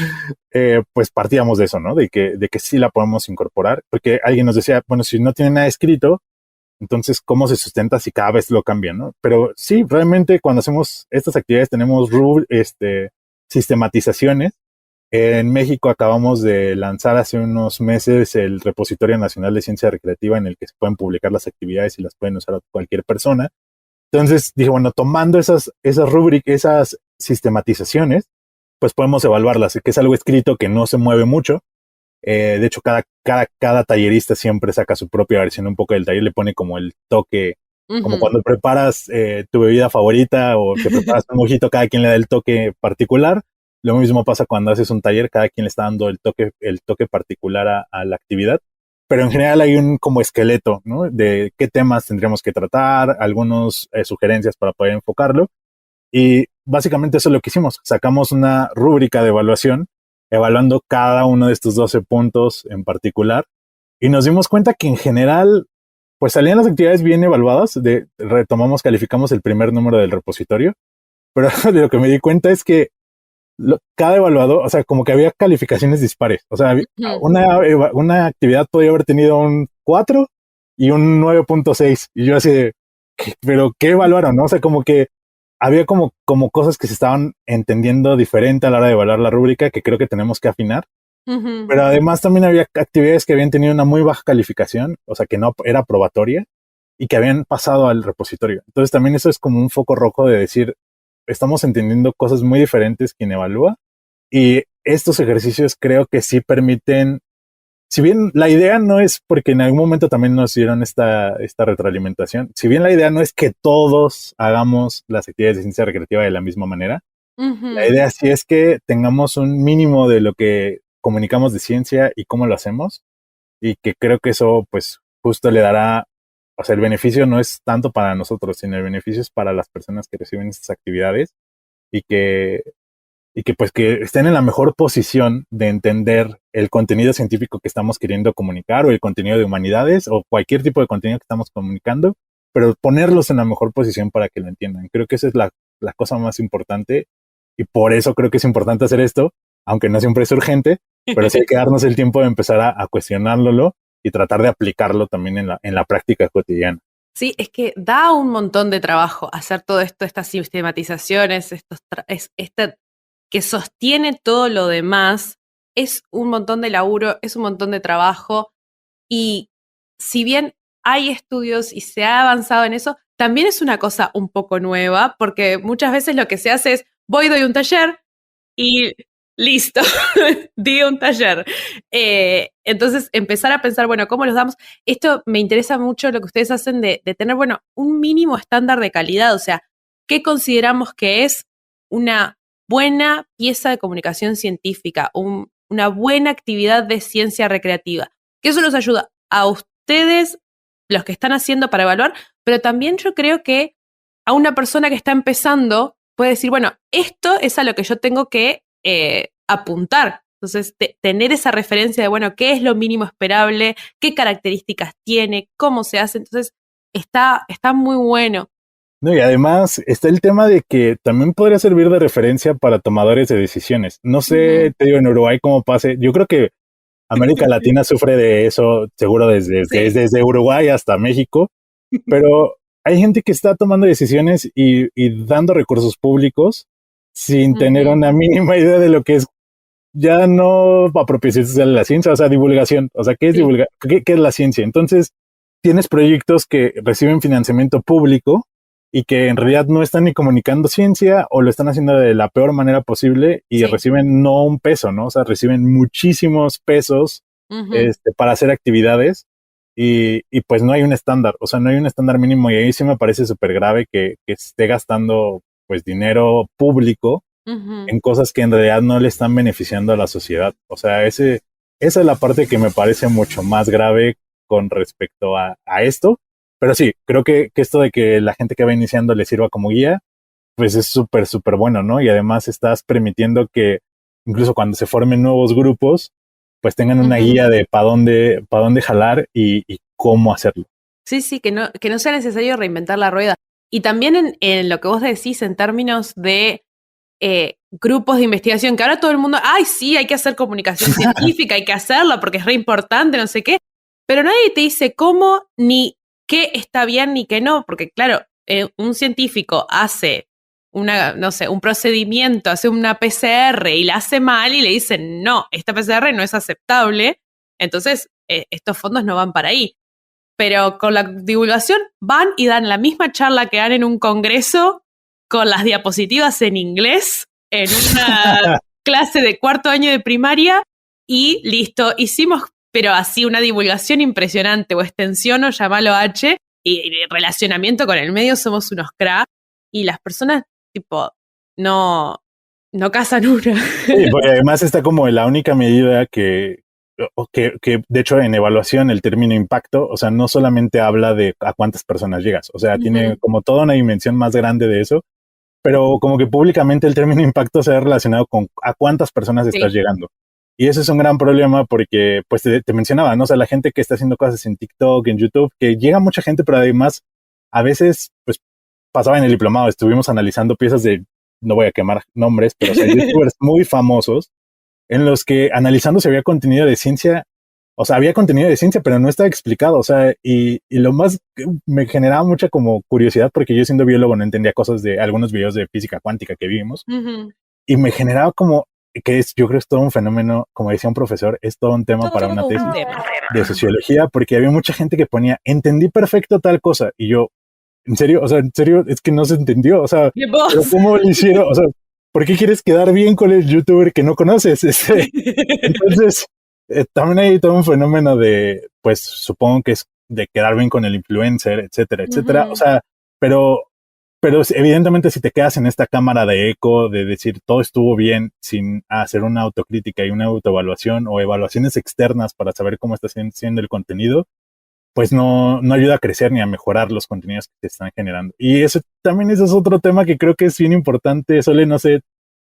pues partíamos de eso, ¿no? De que sí la podemos incorporar, porque alguien nos decía, bueno, si no tiene nada escrito, entonces, ¿cómo se sustenta si cada vez lo cambian, no? Pero sí, realmente cuando hacemos estas actividades tenemos sistematizaciones. En México acabamos de lanzar hace unos meses el Repositorio Nacional de Ciencia Recreativa, en el que se pueden publicar las actividades y las pueden usar cualquier persona. Entonces dije, bueno, tomando esas rúbricas, esas sistematizaciones, pues podemos evaluarlas, que es algo escrito que no se mueve mucho. De hecho, cada tallerista siempre saca su propia versión un poco del taller, le pone como el toque, como cuando preparas tu bebida favorita o te preparas un mojito, cada quien le da el toque particular. Lo mismo pasa cuando haces un taller, cada quien le está dando el toque particular a la actividad. Pero en general hay un como esqueleto, ¿no? De qué temas tendríamos que tratar, algunas sugerencias para poder enfocarlo. Y básicamente eso es lo que hicimos. Sacamos una rúbrica de evaluación, evaluando cada uno de estos 12 puntos en particular. Y nos dimos cuenta que en general, pues salían las actividades bien evaluadas. Calificamos el primer número del repositorio. Pero de lo que me di cuenta es que cada evaluador, o sea, como que había calificaciones dispares. O sea, una actividad podía haber tenido un 4 y un 9.6. Y yo así de, ¿pero qué evaluaron? ¿No? O sea, como que había como cosas que se estaban entendiendo diferente a la hora de evaluar la rúbrica, que creo que tenemos que afinar. Pero además también había actividades que habían tenido una muy baja calificación, o sea, que no era probatoria y que habían pasado al repositorio. Entonces también eso es como un foco rojo de decir, estamos entendiendo cosas muy diferentes quien evalúa, y estos ejercicios creo que sí permiten, si bien la idea no es, porque en algún momento también nos dieron esta retroalimentación, si bien la idea no es que todos hagamos las actividades de ciencia recreativa de la misma manera, la idea sí es que tengamos un mínimo de lo que comunicamos de ciencia y cómo lo hacemos, y que creo que eso pues justo le dará, o sea, el beneficio no es tanto para nosotros, sino el beneficio es para las personas que reciben estas actividades, y que pues que estén en la mejor posición de entender el contenido científico que estamos queriendo comunicar, o el contenido de humanidades, o cualquier tipo de contenido que estamos comunicando, pero ponerlos en la mejor posición para que lo entiendan. Creo que esa es la cosa más importante, y por eso creo que es importante hacer esto, aunque no siempre es urgente, pero sí hay que darnos el tiempo de empezar a cuestionarlo y tratar de aplicarlo también en la práctica cotidiana. Sí, es que da un montón de trabajo hacer todo esto, estas sistematizaciones, que sostiene todo lo demás. Es un montón de laburo, es un montón de trabajo, y si bien hay estudios y se ha avanzado en eso, también es una cosa un poco nueva, porque muchas veces lo que se hace es, voy, doy un taller y listo, di un taller. Entonces, empezar a pensar, bueno, ¿cómo los damos? Esto me interesa mucho lo que ustedes hacen de tener, bueno, un mínimo estándar de calidad, o sea, ¿qué consideramos que es una buena pieza de comunicación científica, una buena actividad de ciencia recreativa? Que eso los ayuda a ustedes, los que están haciendo para evaluar, pero también yo creo que a una persona que está empezando puede decir, bueno, esto es a lo que yo tengo que apuntar. Entonces, tener esa referencia de, bueno, qué es lo mínimo esperable, qué características tiene, cómo se hace. Entonces, está muy bueno. No, y además está el tema de que también podría servir de referencia para tomadores de decisiones. No sé, te digo, en Uruguay cómo pase. Yo creo que América Latina sufre de eso, seguro desde Uruguay hasta México, pero hay gente que está tomando decisiones y dando recursos públicos sin tener una mínima idea de lo que es ya no apropiación social de la ciencia, o sea, divulgación. O sea, ¿qué es divulgar? ¿Qué es la ciencia? Entonces, tienes proyectos que reciben financiamiento público y que en realidad no están ni comunicando ciencia, o lo están haciendo de la peor manera posible, y reciben no un peso, ¿no? O sea, reciben muchísimos pesos para hacer actividades, y pues no hay un estándar, o sea, no hay un estándar mínimo, y ahí sí me parece súper grave que esté gastando pues dinero público en cosas que en realidad no le están beneficiando a la sociedad. O sea, esa es la parte que me parece mucho más grave con respecto a esto. Pero sí, creo que esto de que la gente que va iniciando le sirva como guía, pues es súper, súper bueno, ¿no? Y además estás permitiendo que incluso cuando se formen nuevos grupos, pues tengan una guía de para dónde jalar y cómo hacerlo. Sí, que no sea necesario reinventar la rueda. Y también en lo que vos decís en términos de grupos de investigación, que ahora todo el mundo, ay, sí, hay que hacer comunicación científica, hay que hacerlo porque es re importante, no sé qué, pero nadie te dice cómo, ni qué está bien, ni qué no, porque claro, un científico hace un procedimiento, hace una PCR y la hace mal y le dicen, no, esta PCR no es aceptable, entonces estos fondos no van para ahí. Pero con la divulgación van y dan la misma charla que dan en un congreso, con las diapositivas en inglés, en una clase de cuarto año de primaria, y listo, hicimos, pero así una divulgación impresionante, o extensión, o llamalo H, y relacionamiento con el medio, somos unos cracks, y las personas, tipo, no cazan una. Sí, porque además está como la única medida que de hecho en evaluación el término impacto, o sea, no solamente habla de a cuántas personas llegas, o sea, tiene como toda una dimensión más grande de eso, pero como que públicamente el término impacto se ha relacionado con a cuántas personas estás llegando. Y eso es un gran problema porque, pues te mencionaba, ¿no? O sea, la gente que está haciendo cosas en TikTok, en YouTube, que llega mucha gente, pero además a veces, pues pasaba en el diplomado, estuvimos analizando piezas de, no voy a quemar nombres, pero o sea, youtubers muy famosos, en los que analizando si había contenido de ciencia, o sea, había contenido de ciencia, pero no estaba explicado, o sea, y lo más me generaba mucha como curiosidad, porque yo siendo biólogo no entendía cosas de algunos videos de física cuántica que vimos, y me generaba como, que es, yo creo que es todo un fenómeno, como decía un profesor, es todo un tema para una tesis de sociología, porque había mucha gente que ponía, entendí perfecto tal cosa, y yo, en serio, o sea, en serio, es que no se entendió, o sea, pero ¿cómo lo hicieron? O sea, ¿por qué quieres quedar bien con el youtuber que no conoces? Entonces, también hay todo un fenómeno de, pues, supongo que es de quedar bien con el influencer, etcétera, etcétera, o sea, pero evidentemente si te quedas en esta cámara de eco de decir todo estuvo bien sin hacer una autocrítica y una autoevaluación o evaluaciones externas para saber cómo está siendo el contenido, pues no ayuda a crecer ni a mejorar los contenidos que te están generando. Y eso también ese es otro tema que creo que es bien importante. Sole, no sé,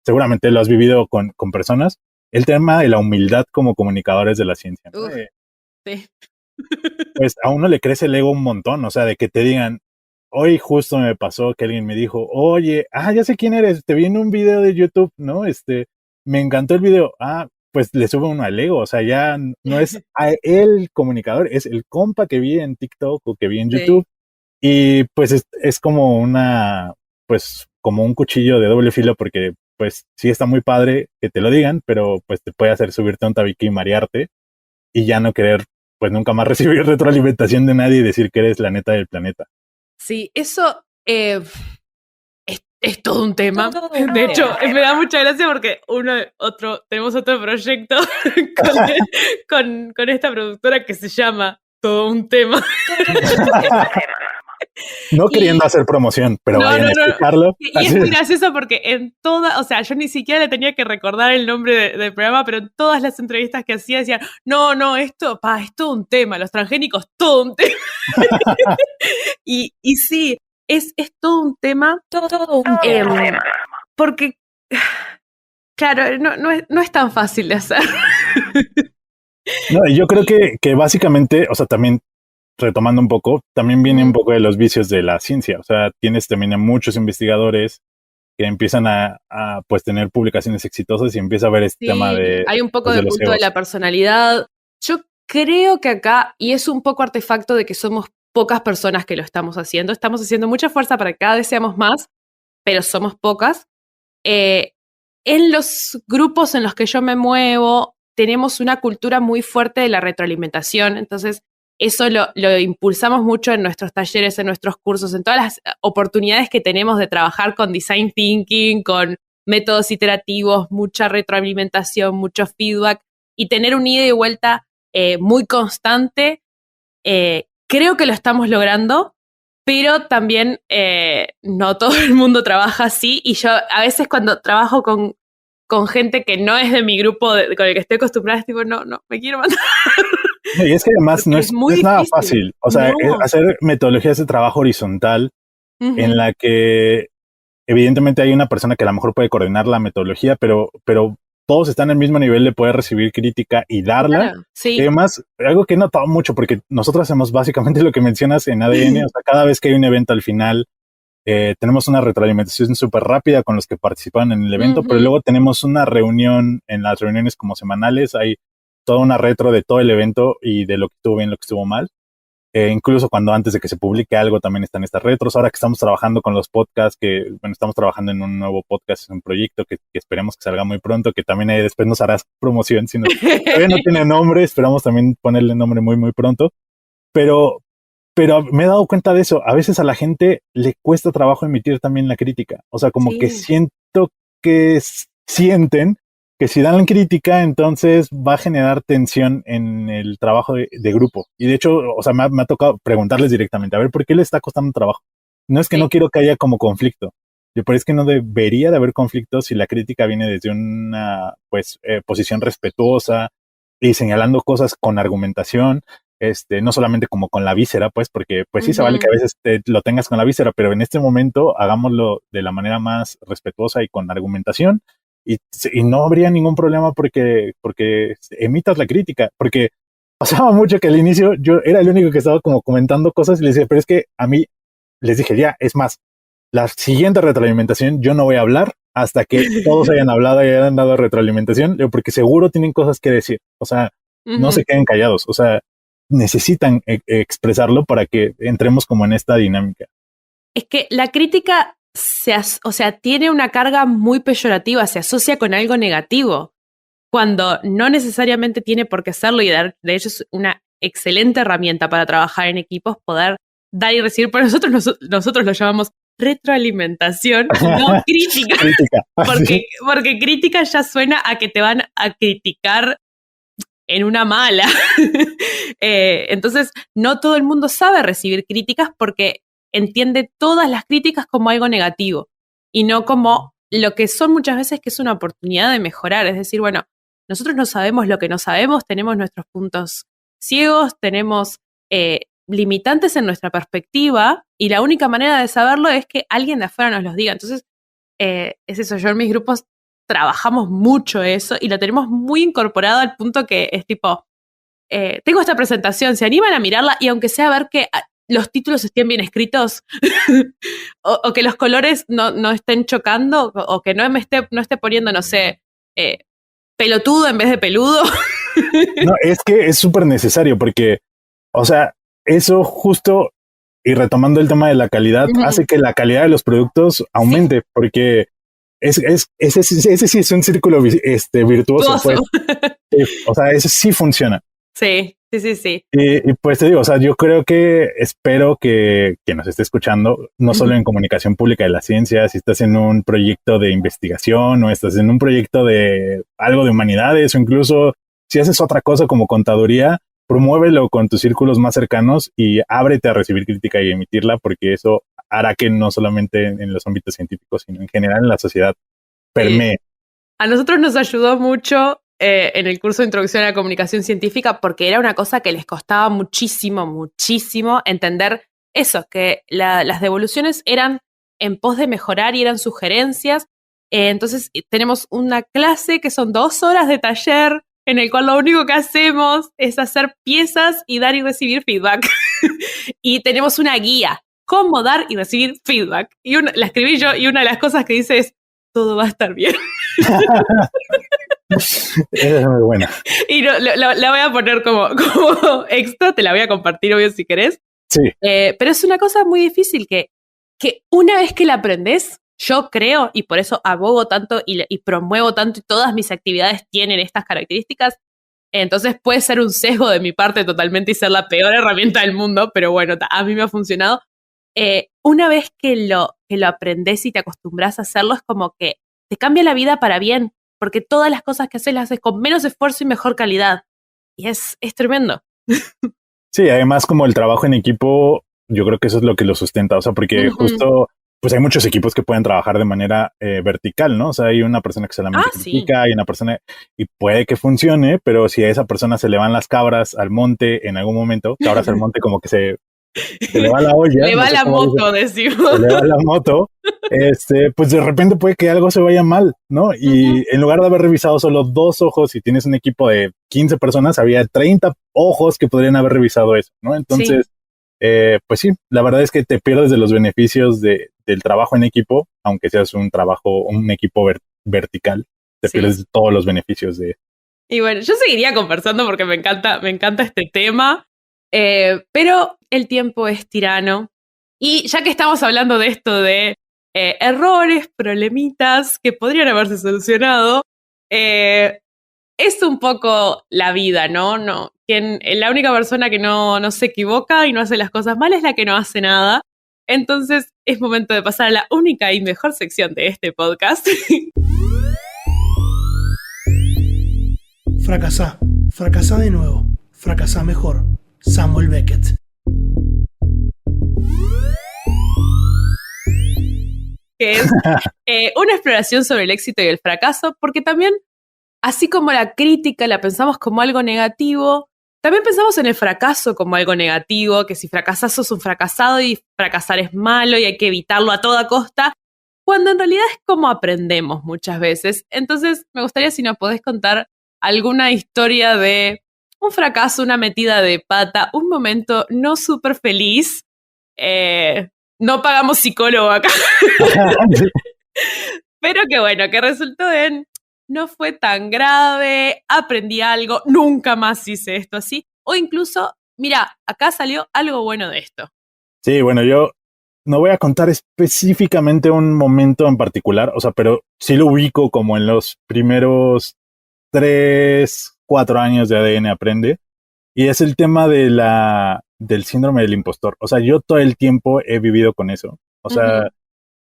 seguramente lo has vivido con personas, el tema de la humildad como comunicadores de la ciencia, ¿no? Sí. Pues a uno le crece el ego un montón, o sea, de que te digan, hoy justo me pasó que alguien me dijo, oye, ya sé quién eres, te vi en un video de YouTube, ¿no? Me encantó el video. Pues le sube uno al ego, o sea, ya no es el comunicador, es el compa que vi en TikTok o que vi en YouTube. Y pues es como pues como un cuchillo de doble filo porque pues sí está muy padre que te lo digan, pero pues te puede hacer subirte a un tabique y marearte y ya no querer pues nunca más recibir retroalimentación de nadie y decir que eres la neta del planeta. Sí, eso es todo un tema. De hecho, me da mucha gracia porque tenemos otro proyecto con esta productora que se llama Todo un tema. No queriendo hacer promoción, pero vayan a escucharlo. Y es muy gracioso porque o sea, yo ni siquiera le tenía que recordar el nombre del programa, pero en todas las entrevistas que hacía decían, no, esto es todo un tema, los transgénicos, todo un tema. y sí, es todo un tema. Todo un tema. Porque, claro, no es tan fácil de hacer. No, yo creo que básicamente, o sea, también retomando un poco, también viene un poco de los vicios de la ciencia. O sea, tienes también a muchos investigadores que empiezan a pues tener publicaciones exitosas y empieza a ver este tema de... Hay un poco pues, de culto de la personalidad. Yo creo que acá, y es un poco artefacto de que somos pocas personas que lo estamos haciendo mucha fuerza para que cada vez seamos más, pero somos pocas. En los grupos en los que yo me muevo, tenemos una cultura muy fuerte de la retroalimentación, entonces eso lo impulsamos mucho en nuestros talleres, en nuestros cursos, en todas las oportunidades que tenemos de trabajar con design thinking, con métodos iterativos, mucha retroalimentación, mucho feedback y tener un ida y vuelta muy constante. Creo que lo estamos logrando, pero también no todo el mundo trabaja así y yo a veces cuando trabajo con gente que no es de mi grupo con el que estoy acostumbrada, es tipo, no, me quiero matar. Y es que además no es nada fácil. O sea, hacer metodologías de trabajo horizontal en la que evidentemente hay una persona que a lo mejor puede coordinar la metodología, pero todos están al mismo nivel de poder recibir crítica y darla. Claro, sí. Y además, algo que he notado mucho, porque nosotros hacemos básicamente lo que mencionas en ADN, o sea, cada vez que hay un evento al final, tenemos una retroalimentación súper rápida con los que participan en el evento, pero luego tenemos una reunión, en las reuniones como semanales, hay toda una retro de todo el evento y de lo que estuvo bien, lo que estuvo mal. Incluso cuando antes de que se publique algo también están estas retros. Ahora que estamos trabajando con los podcasts, estamos trabajando en un nuevo podcast, un proyecto que esperemos que salga muy pronto, que también después nos harás promoción, sino todavía no tiene nombre, esperamos también ponerle nombre muy, muy pronto. Pero me he dado cuenta de eso. A veces a la gente le cuesta trabajo emitir también la crítica. O sea, como que siento que sienten que si dan crítica, entonces va a generar tensión en el trabajo de grupo. Y de hecho, o sea, me ha tocado preguntarles directamente, a ver, ¿por qué les está costando trabajo? No es que no quiero que haya como conflicto, pero es que no debería de haber conflicto si la crítica viene desde una, pues, posición respetuosa y señalando cosas con argumentación, no solamente como con la víscera, pues, porque pues sí se vale que a veces lo tengas con la víscera, pero en este momento hagámoslo de la manera más respetuosa y con argumentación. Y no habría ningún problema porque emitas la crítica, porque pasaba mucho que al inicio yo era el único que estaba como comentando cosas y les decía, pero es que a mí les dije, ya, es más, la siguiente retroalimentación yo no voy a hablar hasta que todos hayan hablado y hayan dado retroalimentación, porque seguro tienen cosas que decir, o sea, no se queden callados, o sea, necesitan expresarlo para que entremos como en esta dinámica. Es que la crítica o sea, tiene una carga muy peyorativa, se asocia con algo negativo, cuando no necesariamente tiene por qué serlo, y de hecho es una excelente herramienta para trabajar en equipos, poder dar y recibir. Por nosotros lo llamamos retroalimentación, no crítica. Porque crítica ya suena a que te van a criticar en una mala. Entonces, no todo el mundo sabe recibir críticas porque entiende todas las críticas como algo negativo y no como lo que son muchas veces, que es una oportunidad de mejorar. Es decir, bueno, nosotros no sabemos lo que no sabemos, tenemos nuestros puntos ciegos, tenemos limitantes en nuestra perspectiva, y la única manera de saberlo es que alguien de afuera nos los diga. Entonces, es eso, yo en mis grupos trabajamos mucho eso y lo tenemos muy incorporado al punto que es tipo, tengo esta presentación, ¿se animan a mirarla? Y aunque sea ver que los títulos estén bien escritos o que los colores no estén chocando, o que no esté poniendo, no sé, pelotudo en vez de peludo. No, es que es súper necesario porque, o sea, eso justo, y retomando el tema de la calidad, hace que la calidad de los productos aumente, porque ese sí es un círculo virtuoso. Pues. O sea, eso sí funciona. Sí. Y pues te digo, o sea, yo creo que espero que quien nos esté escuchando, no solo en comunicación pública de la ciencia, si estás en un proyecto de investigación o estás en un proyecto de algo de humanidades, o incluso si haces otra cosa como contaduría, promuévelo con tus círculos más cercanos y ábrete a recibir crítica y emitirla, porque eso hará que no solamente en los ámbitos científicos, sino en general en la sociedad permee. A nosotros nos ayudó mucho en el curso de Introducción a la Comunicación Científica, porque era una cosa que les costaba muchísimo entender eso, que las devoluciones eran en pos de mejorar y eran sugerencias. Entonces tenemos una clase que son 2 horas de taller en el cual lo único que hacemos es hacer piezas y dar y recibir feedback. Y tenemos una guía, cómo dar y recibir feedback. Y la escribí yo, y una de las cosas que dice es, todo va a estar bien. Esa es muy buena. Y la voy a poner como extra, te la voy a compartir, obvio, si querés. Sí. Pero es una cosa muy difícil que una vez que la aprendés, yo creo, y por eso abogo tanto y promuevo tanto, y todas mis actividades tienen estas características. Entonces puede ser un sesgo de mi parte totalmente y ser la peor herramienta del mundo, pero bueno, a mí me ha funcionado. Una vez que lo aprendés y te acostumbras a hacerlo, es como que te cambia la vida para bien, porque todas las cosas que haces las haces con menos esfuerzo y mejor calidad. Y es tremendo. Sí, además como el trabajo en equipo, yo creo que eso es lo que lo sustenta, o sea, porque justo, pues hay muchos equipos que pueden trabajar de manera vertical, ¿no? O sea, hay una persona que solamente critica, hay una persona, y puede que funcione, pero si a esa persona se le van las cabras al monte en algún momento, cabras al monte como que se le va la olla. Le va la moto, decimos. Se le va la moto. Pues de repente puede que algo se vaya mal, ¿no? Y en lugar de haber revisado solo 2 ojos, si tienes un equipo de 15 personas, había 30 ojos que podrían haber revisado eso, ¿no? Entonces, pues sí, la verdad es que te pierdes de los beneficios del trabajo en equipo, aunque seas un equipo vertical, te pierdes de todos los beneficios de... Y bueno, yo seguiría conversando porque me encanta este tema. Pero el tiempo es tirano, y ya que estamos hablando de esto de errores, problemitas que podrían haberse solucionado, es un poco la vida, ¿no? La única persona que no se equivoca y no hace las cosas mal es la que no hace nada. Entonces es momento de pasar a la única y mejor sección de este podcast. Fracasá de nuevo, fracasá mejor. Samuel Beckett. Que es una exploración sobre el éxito y el fracaso, porque también, así como la crítica la pensamos como algo negativo, también pensamos en el fracaso como algo negativo, que si fracasás sos un fracasado y fracasar es malo y hay que evitarlo a toda costa, cuando en realidad es como aprendemos muchas veces. Entonces me gustaría si nos podés contar alguna historia de un fracaso, una metida de pata, un momento no súper feliz. No pagamos psicólogo acá. Pero que bueno, que resultó en no fue tan grave, aprendí algo, nunca más hice esto así. O incluso, mira, acá salió algo bueno de esto. Sí, bueno, yo no voy a contar específicamente un momento en particular, o sea, pero sí lo ubico como en los primeros 3, 4 años de ADN Aprende, y es el tema del síndrome del impostor. O sea, yo todo el tiempo he vivido con eso, o sea,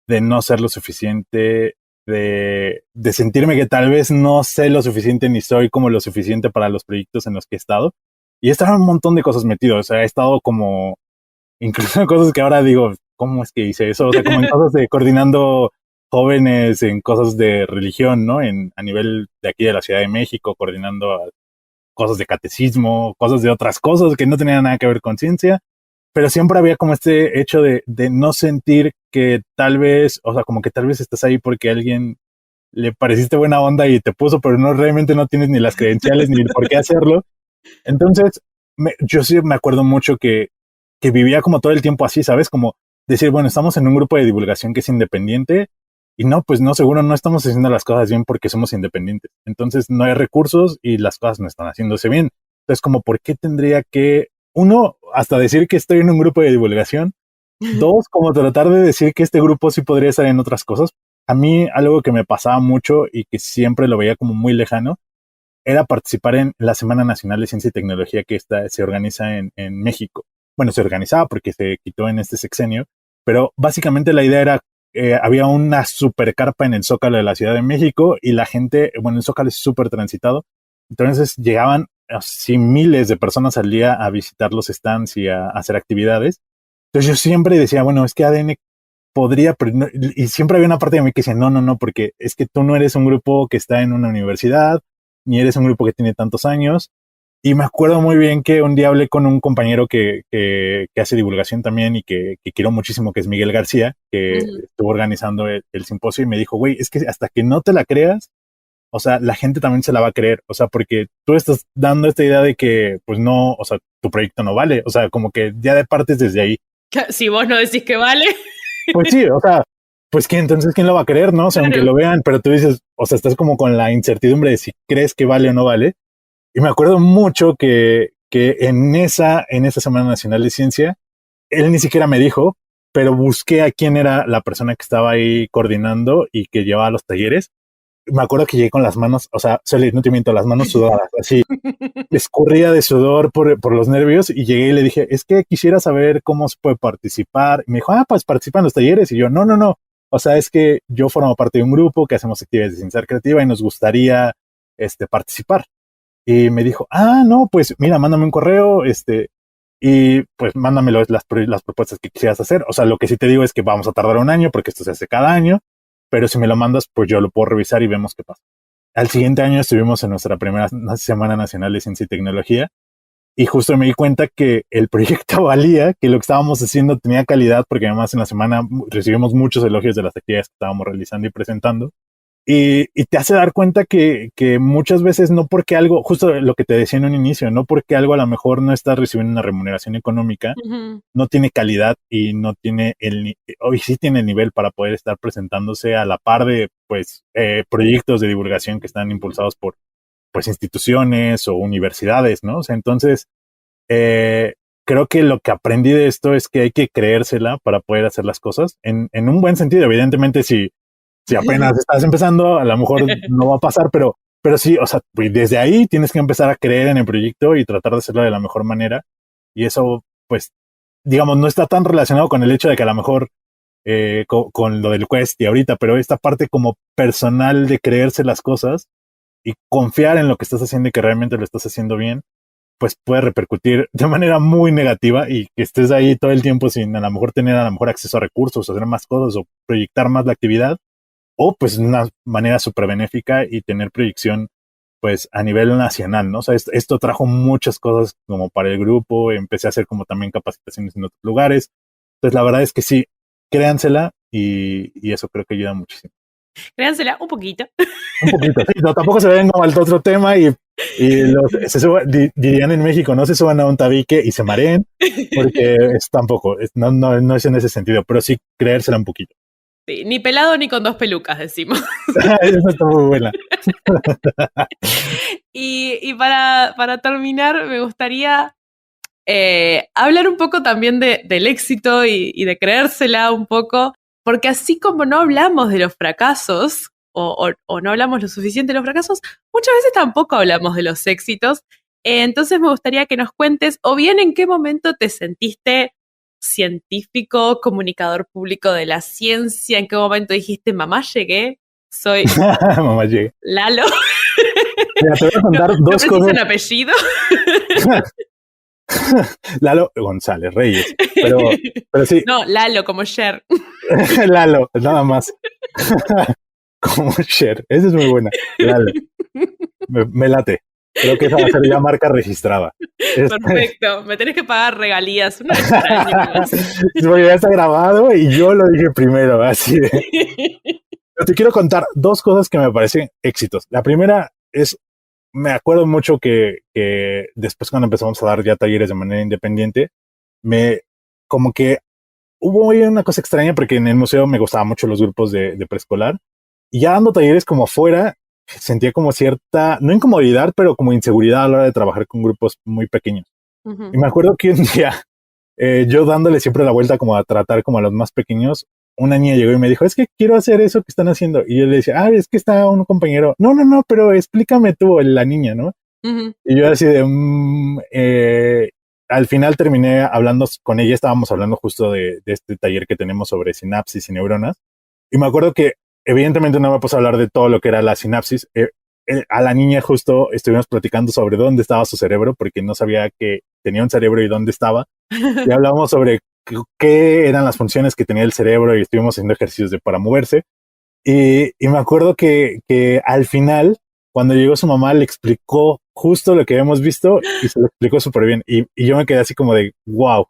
de no ser lo suficiente, de sentirme que tal vez no sé lo suficiente ni soy como lo suficiente para los proyectos en los que he estado. Y he estado en un montón de cosas metido, o sea, he estado como, incluso en cosas que ahora digo, ¿cómo es que hice eso? O sea, como en cosas de coordinando jóvenes, en cosas de religión, ¿no? A nivel de aquí de la Ciudad de México, coordinando cosas de catecismo, cosas de otras cosas que no tenían nada que ver con ciencia, pero siempre había como este hecho de no sentir que tal vez, o sea, como que tal vez estás ahí porque alguien le pareciste buena onda y te puso, pero no realmente no tienes ni las credenciales ni por qué hacerlo. Entonces, yo sí me acuerdo mucho que vivía como todo el tiempo así, ¿sabes? Como decir, bueno, estamos en un grupo de divulgación que es independiente y no, pues no, seguro no estamos haciendo las cosas bien porque somos independientes. Entonces no hay recursos y las cosas no están haciéndose bien. Entonces, como, ¿por qué tendría que, uno, hasta decir que estoy en un grupo de divulgación? Dos, como tratar de decir que este grupo sí podría estar en otras cosas. A mí algo que me pasaba mucho y que siempre lo veía como muy lejano era participar en la Semana Nacional de Ciencia y Tecnología que se organiza en México. Bueno, se organizaba porque se quitó en este sexenio, pero básicamente la idea era, había una super carpa en el Zócalo de la Ciudad de México y la gente, bueno, el Zócalo es súper transitado, entonces llegaban así miles de personas al día a visitar los stands y a hacer actividades. Entonces yo siempre decía, bueno, es que ADN podría, pero no, y siempre había una parte de mí que decía, no, porque es que tú no eres un grupo que está en una universidad, ni eres un grupo que tiene tantos años. Y me acuerdo muy bien que un día hablé con un compañero que hace divulgación también y que quiero muchísimo, que es Miguel García, que estuvo organizando el simposio y me dijo, güey, es que hasta que no te la creas, o sea, la gente también se la va a creer, o sea, porque tú estás dando esta idea de que, pues no, o sea, tu proyecto no vale, o sea, como que ya de partes desde ahí. Si vos no decís que vale. Pues sí, o sea, pues que entonces quién lo va a creer, ¿no? O sea, aunque lo vean, pero tú dices, o sea, estás como con la incertidumbre de si crees que vale o no vale. Y me acuerdo mucho que en esa Semana Nacional de Ciencia, él ni siquiera me dijo, pero busqué a quién era la persona que estaba ahí coordinando y que llevaba los talleres. Me acuerdo que llegué con las manos, o sea, no te miento, las manos sudadas, así, escurría de sudor por los nervios y llegué y le dije, es que quisiera saber cómo se puede participar. Y me dijo, pues participa en los talleres. Y yo, no. O sea, es que yo formo parte de un grupo que hacemos actividades de ciencia creativa y nos gustaría participar. Y me dijo, no, pues mira, mándame un correo, y pues mándame las propuestas que quisieras hacer. O sea, lo que sí te digo es que vamos a tardar un año porque esto se hace cada año, pero si me lo mandas, pues yo lo puedo revisar y vemos qué pasa. Al siguiente año estuvimos en nuestra primera Semana Nacional de Ciencia y Tecnología y justo me di cuenta que el proyecto valía, que lo que estábamos haciendo tenía calidad, porque además en la semana recibimos muchos elogios de las actividades que estábamos realizando y presentando. Y te hace dar cuenta que muchas veces no porque algo, justo lo que te decía en un inicio, no porque algo a lo mejor no está recibiendo una remuneración económica, no tiene calidad y no tiene hoy sí tiene el nivel para poder estar presentándose a la par de pues proyectos de divulgación que están impulsados por pues instituciones o universidades, ¿no? O sea, entonces creo que lo que aprendí de esto es que hay que creérsela para poder hacer las cosas en un buen sentido. Evidentemente, si apenas estás empezando, a lo mejor no va a pasar, pero sí, o sea, desde ahí tienes que empezar a creer en el proyecto y tratar de hacerlo de la mejor manera. Y eso, pues, digamos, no está tan relacionado con el hecho de que a lo mejor con lo del Quest y ahorita, pero esta parte como personal de creerse las cosas y confiar en lo que estás haciendo y que realmente lo estás haciendo bien, pues puede repercutir de manera muy negativa y que estés ahí todo el tiempo sin a lo mejor tener a lo mejor acceso a recursos, hacer más cosas o proyectar más la actividad. O pues de una manera súper benéfica y tener proyección pues a nivel nacional, ¿no? O sea, esto trajo muchas cosas como para el grupo, empecé a hacer como también capacitaciones en otros lugares. Entonces la verdad es que sí, créansela y eso creo que ayuda muchísimo. Créansela un poquito. Un poquito, sí, no, tampoco se vayan como al otro tema y dirían en México, no se suban a un tabique y se mareen, porque no es en ese sentido, pero sí creérsela un poquito. Sí, ni pelado ni con dos pelucas, decimos. Eso está muy buena. Y para terminar, me gustaría hablar un poco también del éxito y de creérsela un poco, porque así como no hablamos de los fracasos, o no hablamos lo suficiente de los fracasos, muchas veces tampoco hablamos de los éxitos. Entonces me gustaría que nos cuentes, o bien en qué momento te sentiste científico, comunicador público de la ciencia, en qué momento dijiste, mamá, llegué, soy Mamá, llegué. Lalo. Mira, te voy a contar ¿No dos cosas. un apellido? Lalo González Reyes. Pero sí, No, Lalo, como Cher. Lalo, nada más. Como Cher. Esa es muy buena. Lalo. Me late. Creo que esa va a ser ya marca registrada. Perfecto. Me tenés que pagar regalías una vez por año. Porque ya está grabado y yo lo dije primero, así de. Pero te quiero contar dos cosas que me parecen éxitos. La primera es, me acuerdo mucho que después cuando empezamos a dar ya talleres de manera independiente, como que hubo una cosa extraña porque en el museo me gustaban mucho los grupos de preescolar y ya dando talleres como afuera sentía como cierta, no incomodidad, pero como inseguridad a la hora de trabajar con grupos muy pequeños. Y me acuerdo que un día yo dándole siempre la vuelta como a tratar como a los más pequeños, una niña llegó y me dijo, es que quiero hacer eso que están haciendo. Y yo le decía, es que está un compañero. No, pero explícame tú, la niña, ¿no? Y yo así de, al final terminé hablando con ella, estábamos hablando justo de este taller que tenemos sobre sinapsis y neuronas. Y me acuerdo que evidentemente no me puse a hablar de todo lo que era la sinapsis. A la niña justo estuvimos platicando sobre dónde estaba su cerebro, porque no sabía que tenía un cerebro y dónde estaba. Y hablábamos sobre qué eran las funciones que tenía el cerebro y estuvimos haciendo ejercicios para moverse. Y me acuerdo que al final, cuando llegó su mamá, le explicó justo lo que habíamos visto y se lo explicó súper bien. Y yo me quedé así como de, wow.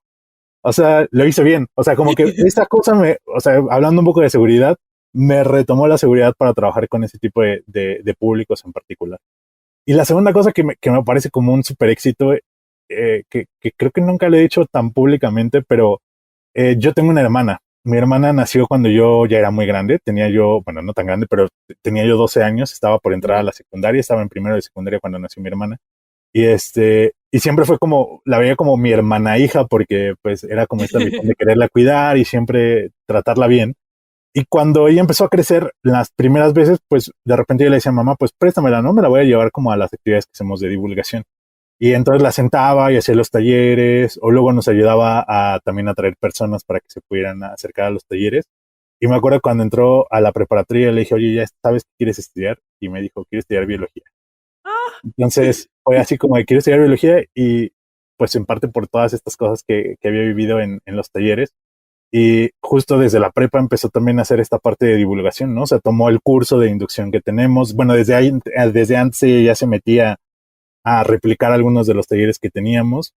O sea, lo hice bien. O sea, como que esta cosa hablando un poco de seguridad, me retomó la seguridad para trabajar con ese tipo de públicos en particular. Y la segunda cosa que me parece como un súper éxito, que creo que nunca le he dicho tan públicamente, pero yo tengo una hermana. Mi hermana nació cuando yo ya era muy grande. Bueno, no tan grande, pero tenía yo 12 años. Estaba por entrar a la secundaria. Estaba en primero de secundaria cuando nació mi hermana. Y siempre fue como, la veía como mi hermana hija, porque pues era como esta visión de quererla cuidar y siempre tratarla bien. Y cuando ella empezó a crecer, las primeras veces, pues de repente yo le decía, mamá, pues préstamela, ¿no? Me la voy a llevar como a las actividades que hacemos de divulgación. Y entonces la sentaba y hacía los talleres, o luego nos ayudaba también a traer personas para que se pudieran acercar a los talleres. Y me acuerdo cuando entró a la preparatoria, le dije, oye, ¿ya sabes qué quieres estudiar? Y me dijo, quiero estudiar biología. Entonces fue así como de quiero estudiar biología, y pues en parte por todas estas cosas que había vivido en los talleres. Y justo desde la prepa empezó también a hacer esta parte de divulgación, ¿no? O sea, tomó el curso de inducción que tenemos. Bueno, desde antes ella ya se metía a replicar algunos de los talleres que teníamos.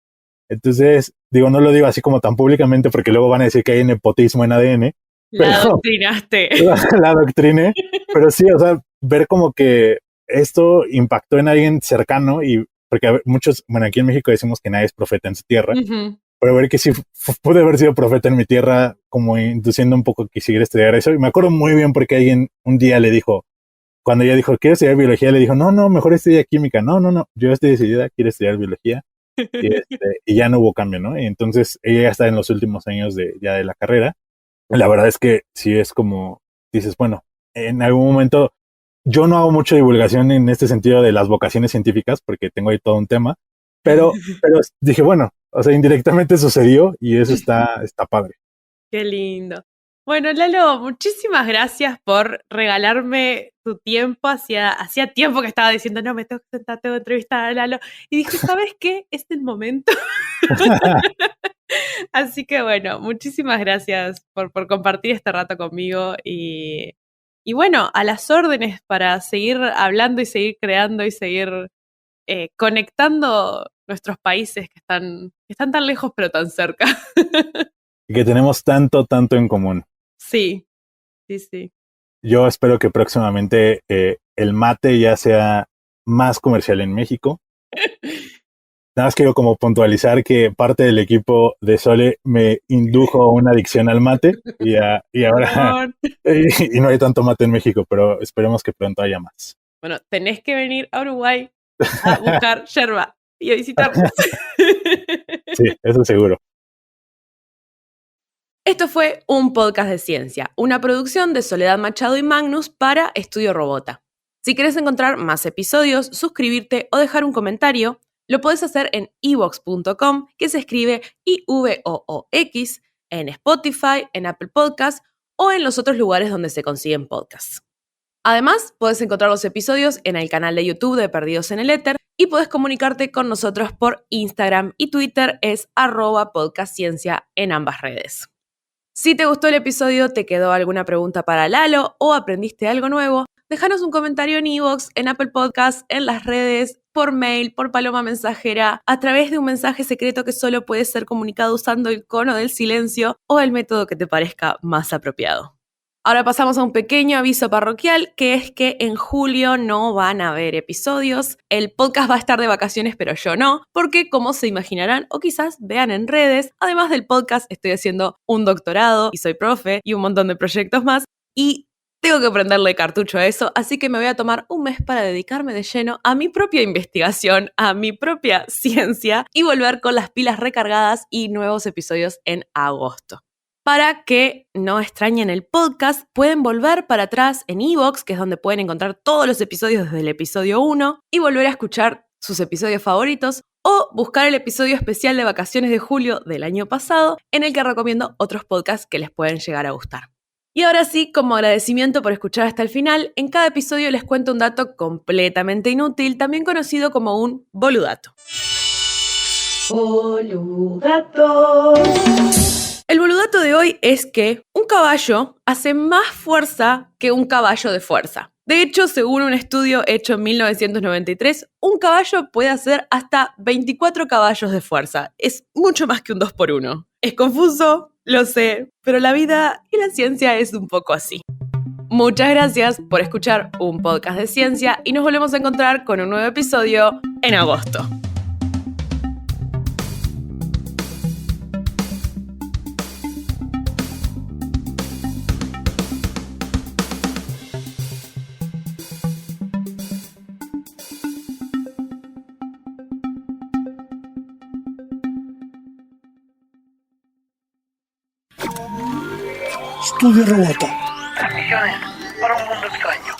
Entonces, no lo digo así como tan públicamente porque luego van a decir que hay nepotismo en ADN. La adoctrinaste. La adoctriné. Pero sí, o sea, ver como que esto impactó en alguien cercano, y porque muchos, bueno, aquí en México decimos que nadie es profeta en su tierra. Pero ver que sí pude haber sido profeta en mi tierra, como induciendo un poco que siguiera estudiar eso. Y me acuerdo muy bien porque alguien un día le dijo, cuando ella dijo, quiero estudiar biología, le dijo, no, mejor estudia química. No, yo estoy decidida, quiero estudiar biología. Y ya no hubo cambio, ¿no? Y entonces ella ya está en los últimos años de la carrera. La verdad es que sí es como, dices, bueno, en algún momento yo no hago mucha divulgación en este sentido de las vocaciones científicas, porque tengo ahí todo un tema, pero dije, bueno, o sea, indirectamente sucedió y eso está padre. Qué lindo. Bueno, Lalo, muchísimas gracias por regalarme tu tiempo. Hacía tiempo que estaba diciendo, no, me tengo que sentar, tengo que entrevistar a Lalo. Y dije, ¿sabes qué? Es el momento. Así que bueno, muchísimas gracias por compartir este rato conmigo. Y bueno, a las órdenes para seguir hablando y seguir creando y seguir conectando nuestros países que están tan lejos pero tan cerca. Y que tenemos tanto en común. Sí. Yo espero que próximamente el mate ya sea más comercial en México. Nada más quiero como puntualizar que parte del equipo de Sole me indujo a una adicción al mate y ahora y no hay tanto mate en México, pero esperemos que pronto haya más. Bueno, tenés que venir a Uruguay a buscar yerba y a visitarnos. Sí, eso seguro. Esto fue Un Podcast de Ciencia, una producción de Soledad Machado y Magnus para Estudio Robota. Si querés encontrar más episodios, suscribirte o dejar un comentario, lo podés hacer en ivox.com, que se escribe IVOOX, en Spotify, en Apple Podcasts o en los otros lugares donde se consiguen podcasts. Además, podés encontrar los episodios en el canal de YouTube de Perdidos en el Éter y podés comunicarte con nosotros por Instagram y Twitter, es @podcastciencia en ambas redes. Si te gustó el episodio, te quedó alguna pregunta para Lalo o aprendiste algo nuevo, déjanos un comentario en iVoox, en Apple Podcasts, en las redes, por mail, por paloma mensajera, a través de un mensaje secreto que solo puede ser comunicado usando el cono del silencio o el método que te parezca más apropiado. Ahora pasamos a un pequeño aviso parroquial, que es que en julio no van a haber episodios. El podcast va a estar de vacaciones, pero yo no, porque como se imaginarán o quizás vean en redes, además del podcast estoy haciendo un doctorado y soy profe y un montón de proyectos más y tengo que prenderle cartucho a eso, así que me voy a tomar un mes para dedicarme de lleno a mi propia investigación, a mi propia ciencia y volver con las pilas recargadas y nuevos episodios en agosto. Para que no extrañen el podcast, pueden volver para atrás en iVoox, que es donde pueden encontrar todos los episodios desde el episodio 1, y volver a escuchar sus episodios favoritos, o buscar el episodio especial de vacaciones de julio del año pasado, en el que recomiendo otros podcasts que les pueden llegar a gustar. Y ahora sí, como agradecimiento por escuchar hasta el final, en cada episodio les cuento un dato completamente inútil, también conocido como un boludato. Boludato. El boludato de hoy es que un caballo hace más fuerza que un caballo de fuerza. De hecho, según un estudio hecho en 1993, un caballo puede hacer hasta 24 caballos de fuerza. Es mucho más que un 2x1. Es confuso, lo sé, pero la vida y la ciencia es un poco así. Muchas gracias por escuchar un podcast de ciencia y nos volvemos a encontrar con un nuevo episodio en agosto. Estudio Robota. Transmisiones para un mundo extraño.